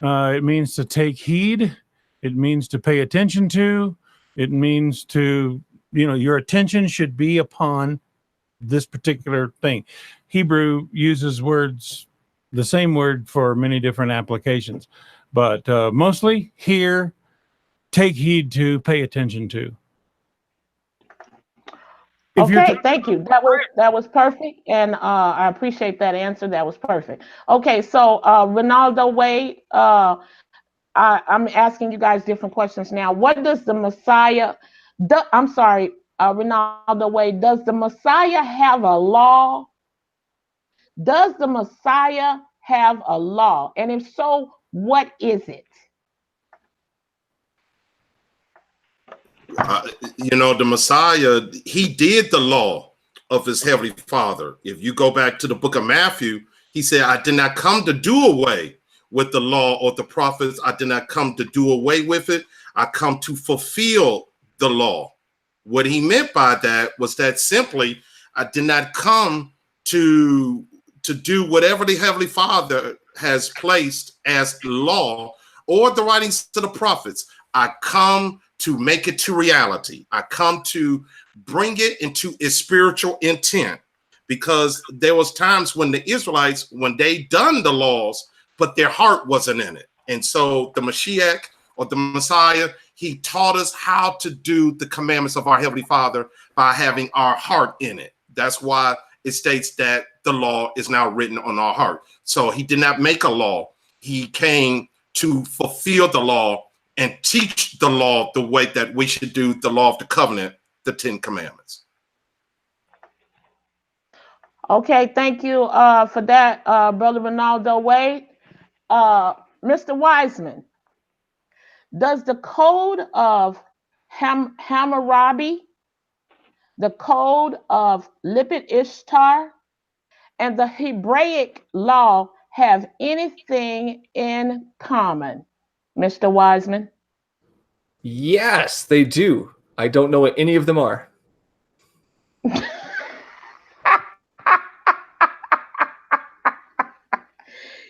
It means to take heed. It means to pay attention to. It means to, your attention should be upon this particular thing. Hebrew uses words, the same word for many different applications, but mostly hear, take heed to, pay attention to. Okay, thank you. That was perfect, and I appreciate that answer. That was perfect. Okay, so Ronaldo Wade, I'm asking you guys different questions now. What does the Messiah? I'm sorry, Ronaldo Wade. Does the Messiah have a law? Does the Messiah have a law? And if so, what is it? The Messiah, he did the law of his heavenly Father. If you go back to the book of Matthew, he said, I did not come to do away with the law or the prophets. I did not come to do away with it. I come to fulfill the law. What he meant by that was that simply, I did not come to do whatever the heavenly Father has placed as law or the writings to the prophets. I come to make it to reality. I come to bring it into its spiritual intent, because there was times when the Israelites, when they done the laws, but their heart wasn't in it. And so the Mashiach, or the Messiah, he taught us how to do the commandments of our Heavenly Father by having our heart in it. That's why it states that the law is now written on our heart. So he did not make a law. He came to fulfill the law and teach the law the way that we should do the law of the covenant, the 10 Commandments. Okay, thank you for that, Brother Ronaldo Wade. Mr. Wiseman, does the code of Hammurabi, the code of Lipit Ishtar, and the Hebraic law have anything in common? Mr. Wiseman? Yes, they do. I don't know what any of them are.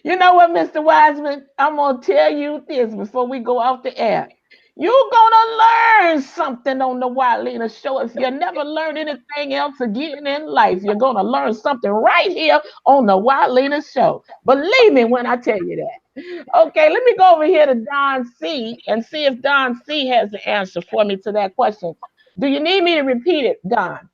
You know what, Mr. Wiseman? I'm going to tell you this before we go off the air. You're going to learn something on the Wileena Show. If you never learned anything else again in life, you're going to learn something right here on the Wileena Show. Believe me when I tell you that. Okay, let me go over here to Don C. and see if Don C. has the answer for me to that question. Do you need me to repeat it, Don?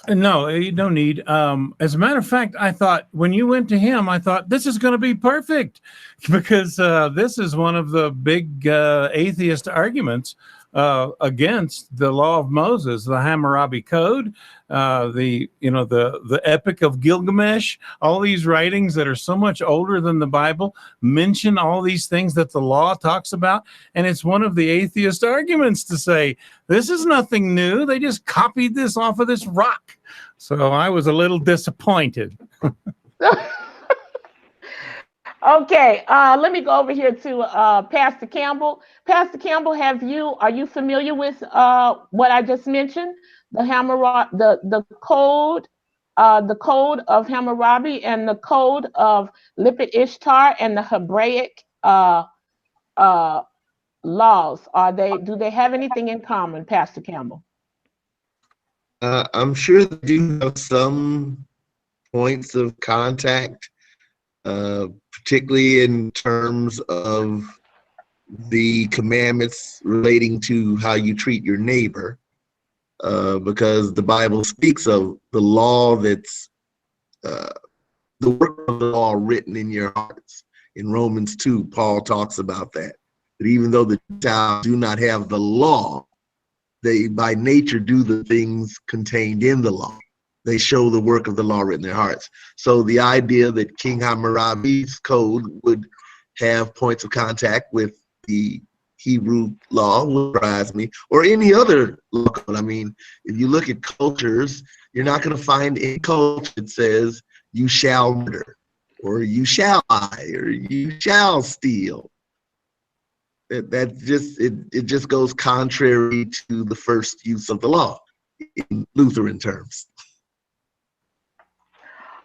No, you don't need. As a matter of fact, I thought when you went to him, I thought this is going to be perfect, because this is one of the big atheist arguments against the law of Moses, the Hammurabi Code, the Epic of Gilgamesh. All these writings that are so much older than the Bible mention all these things that the law talks about, and it's one of the atheist arguments to say this is nothing new. They just copied this off of this rock. So I was a little disappointed. Okay, let me go over here to Pastor Campbell. Pastor Campbell, are you familiar with what I just mentioned? The Hammurabi, the code of Hammurabi and the code of Lipit Ishtar and the Hebraic laws. Do they have anything in common, Pastor Campbell? I'm sure they do have some points of contact, particularly in terms of the commandments relating to how you treat your neighbor, because the Bible speaks of the law that's the work of the law written in your hearts. In Romans 2, Paul talks about that even though the Gentiles do not have the law, they by nature do the things contained in the law. They show the work of the law written in their hearts. So the idea that King Hammurabi's code would have points of contact with the Hebrew law would surprise me, or any other law code. I mean, if you look at cultures, you're not going to find any culture that says you shall murder, or you shall lie, or you shall steal. It just goes contrary to the first use of the law in Lutheran terms.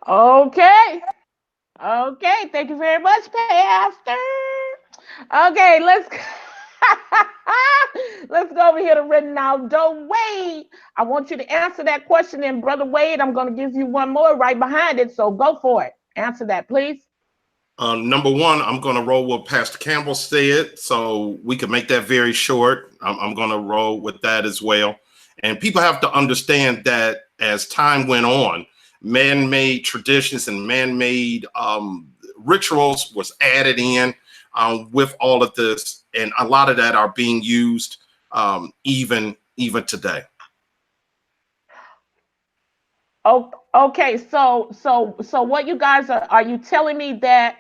Okay. Okay, thank you very much, Pastor. Okay, let's let's go over here to Renaldo Wade. I want you to answer that question, and Brother Wade, I'm going to give you one more right behind it, so go for it. Answer that, please. Number one, I'm going to roll what Pastor Campbell said, so we can make that very short. I'm going to roll with that as well. And people have to understand that as time went on, man-made traditions and man-made rituals was added in with all of this, and a lot of that are being used even today. Oh, okay. So what you guys are you telling me that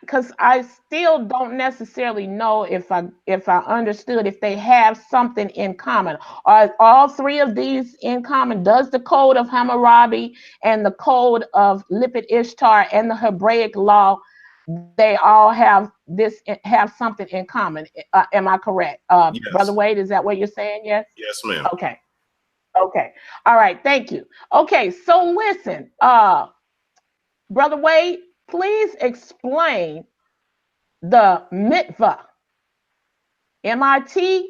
because I still don't necessarily know if I understood if they have something in common. Are all three of these in common? Does the code of Hammurabi and the code of Lipit Ishtar and the Hebraic law, they all have something in common? Am I correct? Yes. Brother Wade, is that what you're saying? Yes? Yes, ma'am. Okay. Okay. All right. Thank you. Okay. So listen, Brother Wade, please explain the mitvah. MITVAH.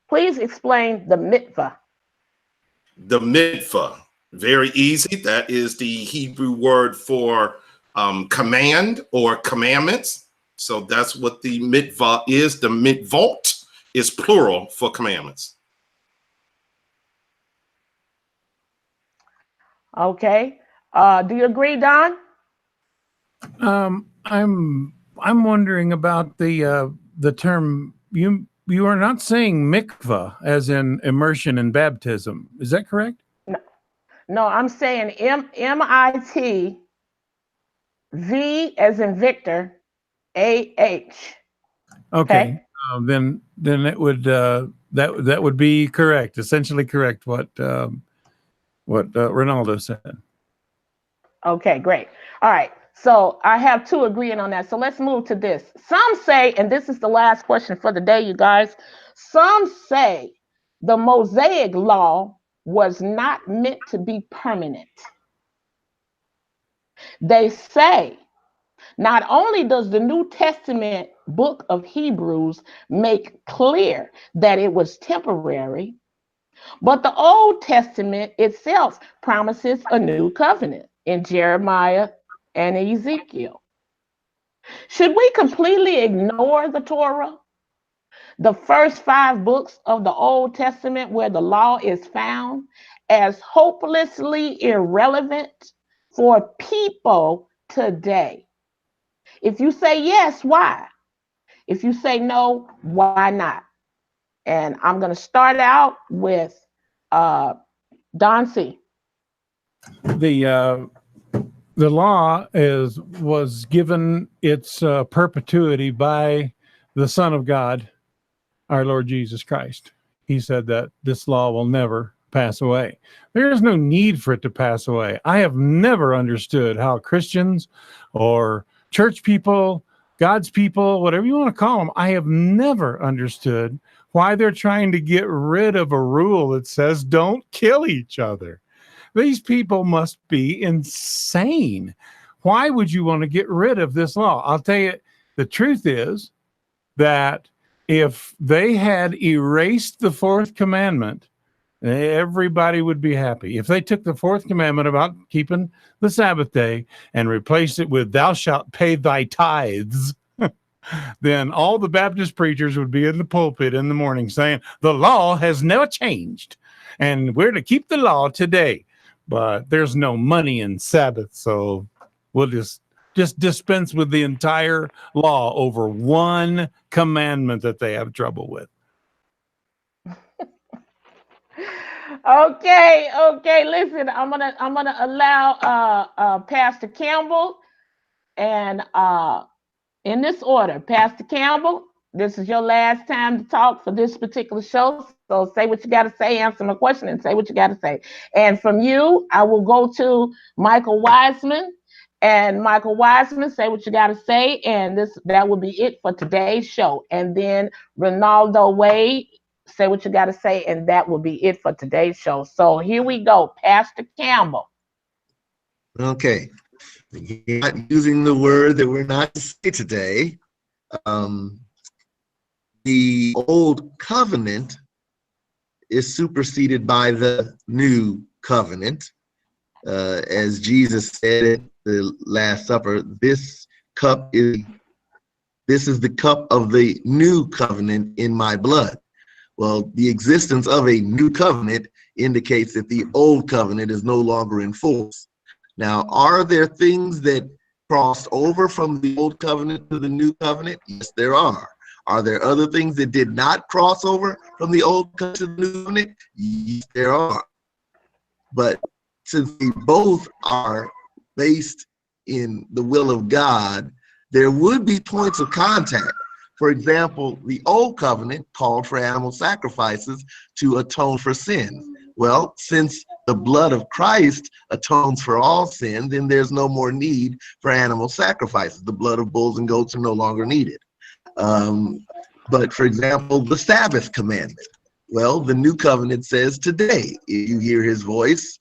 Please explain the mitvah. The mitvah, very easy. That is the Hebrew word for command or commandments. So that's what the mitvah is. The mitvot is plural for commandments. Okay. Do you agree, Don? I'm wondering about the term you are not saying mikvah as in immersion in baptism. Is that correct? No, I'm saying MITV as in Victor, AH. Okay. Then it would that would be correct, essentially correct what Ronaldo said. Okay, great. All right. So I have two agreeing on that. So let's move to this. Some say, and this is the last question for the day, you guys. Some say the Mosaic law was not meant to be permanent. They say not only does the New Testament book of Hebrews make clear that it was temporary, but the Old Testament itself promises a new covenant in Jeremiah and Ezekiel. Should we completely ignore the Torah, the first 5 books of the Old Testament where the law is found, as hopelessly irrelevant for people today? If you say yes, why? If you say no, why not? And I'm going to start out with Don C. The law was given its perpetuity by the Son of God, our Lord Jesus Christ. He said that this law will never pass away. There is no need for it to pass away. I have never understood how Christians or church people, God's people, whatever you want to call them, I have never understood why they're trying to get rid of a rule that says don't kill each other. These people must be insane. Why would you want to get rid of this law? I'll tell you, the truth is that if they had erased the 4th commandment, everybody would be happy. If they took the 4th commandment about keeping the Sabbath day and replaced it with thou shalt pay thy tithes, then all the Baptist preachers would be in the pulpit in the morning saying, the law has never changed and we're to keep the law today. But there's no money in Sabbath, so we'll just dispense with the entire law over one commandment that they have trouble with. Okay. Listen, I'm gonna allow Pastor Campbell, and in this order, Pastor Campbell, this is your last time to talk for this particular show. So say what you got to say, answer my question, and say what you got to say. And from you, I will go to Michael Wiseman. And Michael Wiseman, say what you got to say. And that will be it for today's show. And then Renaldo Wade, say what you got to say. And that will be it for today's show. So here we go. Pastor Campbell. Okay. Again, not using the word that we're not to say today. The old covenant is superseded by the new covenant. As Jesus said at the Last Supper, this is the cup of the new covenant in my blood. Well, the existence of a new covenant indicates that the old covenant is no longer in force. Now, are there things that crossed over from the old covenant to the new covenant? Yes, there are. Are there other things that did not cross over from the old covenant to the new covenant? Yes, there are. But since they both are based in the will of God, there would be points of contact. For example, the old covenant called for animal sacrifices to atone for sins. Well, since the blood of Christ atones for all sin, then there's no more need for animal sacrifices. The blood of bulls and goats are no longer needed. But for example, the Sabbath commandment. Well, the new covenant says today, if you hear his voice,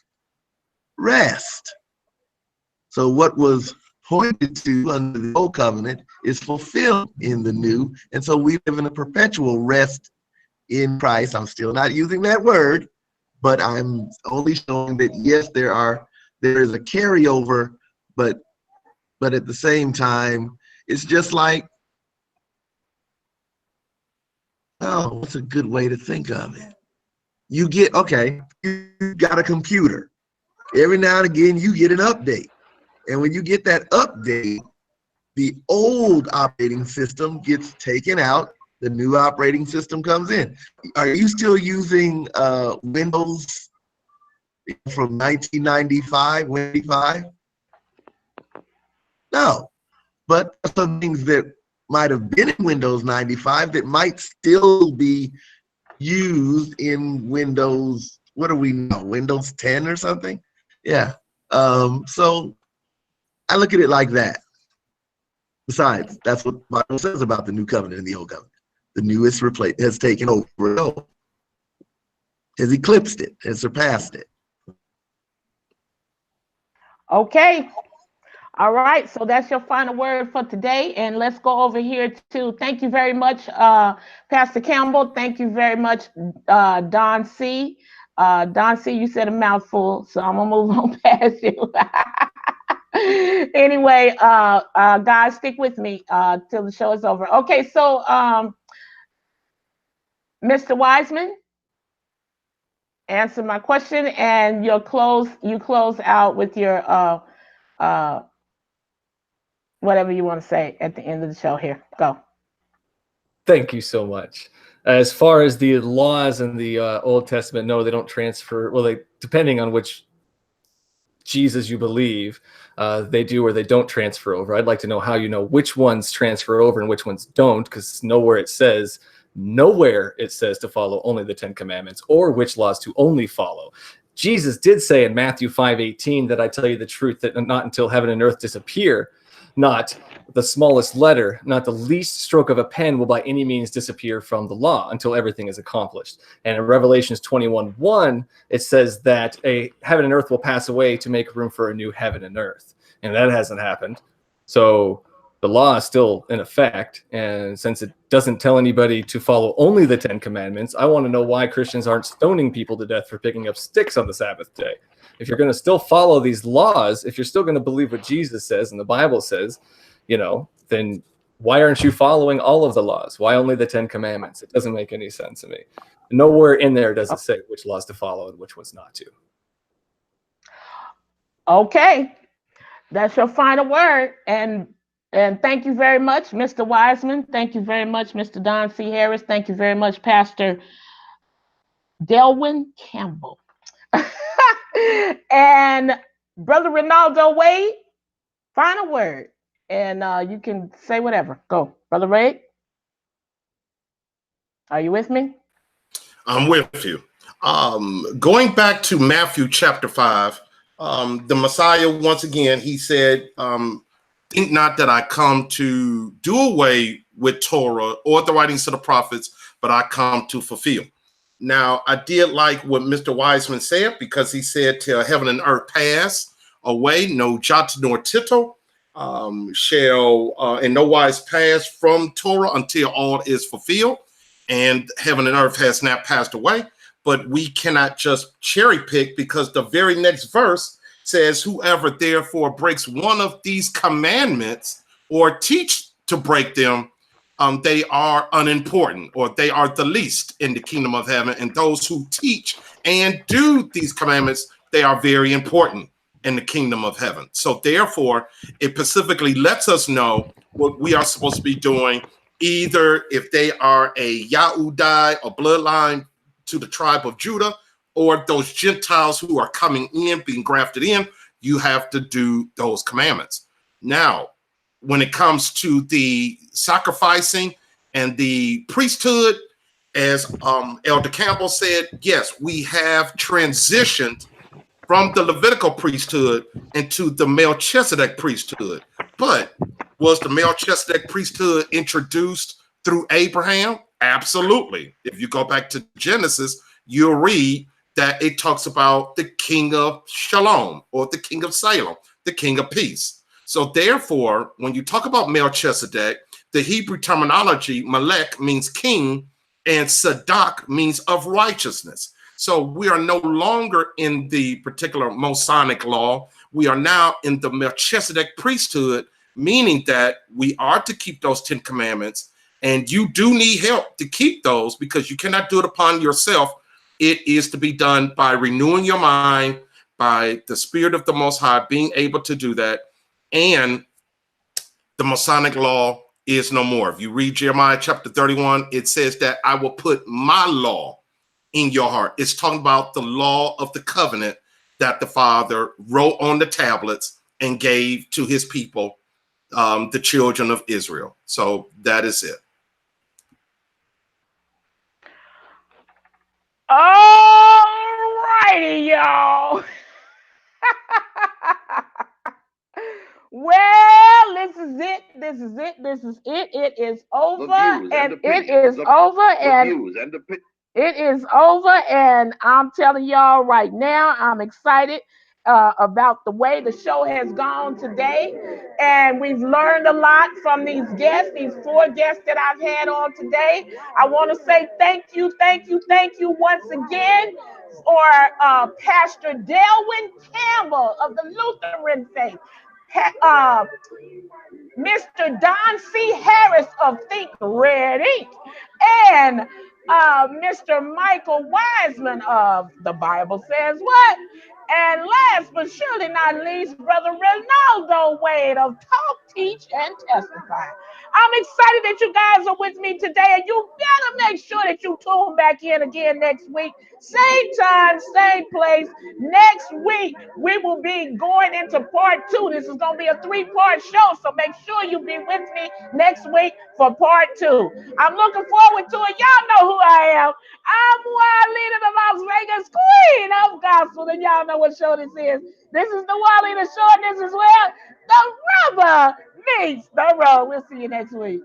rest. So what was pointed to under the old covenant is fulfilled in the new, and so we live in a perpetual rest in Christ. I'm still not using that word, but I'm only showing that yes, there is a carryover, but at the same time, it's just like, oh, what's a good way to think of it? You got a computer. Every now and again, you get an update. And when you get that update, the old operating system gets taken out, the new operating system comes in. Are you still using Windows from 1995, Windows 5? No, but some things that might have been in Windows 95 that might still be used in Windows, what do we know, Windows 10 or something? Yeah, so I look at it like that. Besides, that's what the Bible says about the new covenant and the old covenant. The new has taken over the old, has eclipsed it, has surpassed it. Okay. All right. So that's your final word for today. And let's go over here to, thank you very much, Pastor Campbell. Thank you very much, Don C. Don C, you said a mouthful, so I'm going to move on past you. Anyway, guys, stick with me till the show is over. Okay, so Mr. Wiseman, answer my question, and you close out with your whatever you want to say at the end of the show here. Go. Thank you so much. As far as the laws in the Old Testament, no, they don't transfer. Well, depending on which Jesus you believe, they do or they don't transfer over. I'd like to know how you know which ones transfer over and which ones don't, because nowhere it says to follow only the 10 commandments or which laws to only follow. Jesus did say in Matthew 5:18 that I tell you the truth, that not until heaven and earth disappear, not the smallest letter, not the least stroke of a pen will by any means disappear from the law until everything is accomplished. And in Revelations 21:1, it says that a heaven and earth will pass away to make room for a new heaven and earth. And that hasn't happened. So the law is still in effect. And since it doesn't tell anybody to follow only the 10 commandments, I want to know why Christians aren't stoning people to death for picking up sticks on the Sabbath day. If you're going to still follow these laws, if you're still going to believe what Jesus says and the Bible says, then why aren't you following all of the laws? Why only the 10 commandments? It doesn't make any sense to me. Nowhere in there does it say which laws to follow and which ones not to. Okay, that's your final word. And thank you very much, Mr. Wiseman. Thank you very much, Mr. Don C. Harris. Thank you very much, Pastor DELWYN Campbell. And Brother Renaldo Wade, final word. And you can say whatever. Go, Brother Ray. Are you with me? I'm with you. Going back to Matthew chapter 5, the Messiah, once again, he said, think not that I come to do away with Torah or the writings of the prophets, but I come to fulfill. Now, I did like what Mr. Wiseman said, because he said till heaven and earth pass. away. No jot nor tittle shall in no wise pass from Torah until all is fulfilled. And heaven and earth has not passed away. But we cannot just cherry pick, because the very next verse says, whoever therefore breaks one of these commandments or teach to break them, they are unimportant, or they are the least in the kingdom of heaven. And those who teach and do these commandments, they are very important in the kingdom of heaven. So therefore, it specifically lets us know what we are supposed to be doing, either if they are a Yahudai or bloodline to the tribe of Judah, or those Gentiles who are coming in, being grafted in, you have to do those commandments. Now, when it comes to the sacrificing and the priesthood, as Elder Campbell said, yes, we have transitioned from the Levitical priesthood into the Melchizedek priesthood. But was the Melchizedek priesthood introduced through Abraham? Absolutely. If you go back to Genesis, you'll read that it talks about the king of Shalom, or the king of Salem, the king of peace. So therefore, when you talk about Melchizedek, the Hebrew terminology, Melech means king, and Sadak means of righteousness. So we are no longer in the particular Mosaic law. We are now in the Melchizedek priesthood, meaning that we are to keep those 10 commandments. And you do need help to keep those, because you cannot do it upon yourself. It is to be done by renewing your mind, by the Spirit of the Most High being able to do that. And the Mosaic law is no more. If you read Jeremiah chapter 31, it says that I will put my law in your heart. It's talking about the law of the covenant that the Father wrote on the tablets and gave to his people, the children of Israel. So that is it. All righty, y'all. Well, this is it. This is it. This is it. It is over, and it is over, and it is over. And I'm telling y'all right now, I'm excited about the way the show has gone today. And we've learned a lot from these guests, these 4 guests that I've had on today. I want to say thank you once again for Pastor DELWYN Campbell of the Lutheran faith, Mr. Don C. Harris of Think Red Ink, and Mr. Michael Wiseman of The Bible Says What? And last but surely not least, Brother Renaldo Wade of Talk, Teach, and Testify. I'm excited that you guys are with me today, and you gotta make sure that you tune back in again next week. Same time, same place. Next week, we will be going into part 2. This is going to be a 3-part show, so make sure you be with me next week for part 2. I'm looking forward to it. Y'all know who I am. I'm Wildlina, the Las Vegas Queen of Gospel, and y'all know what show this is. This is the Wildlina Show, and this is where the rubber meets the road. We'll see you next week.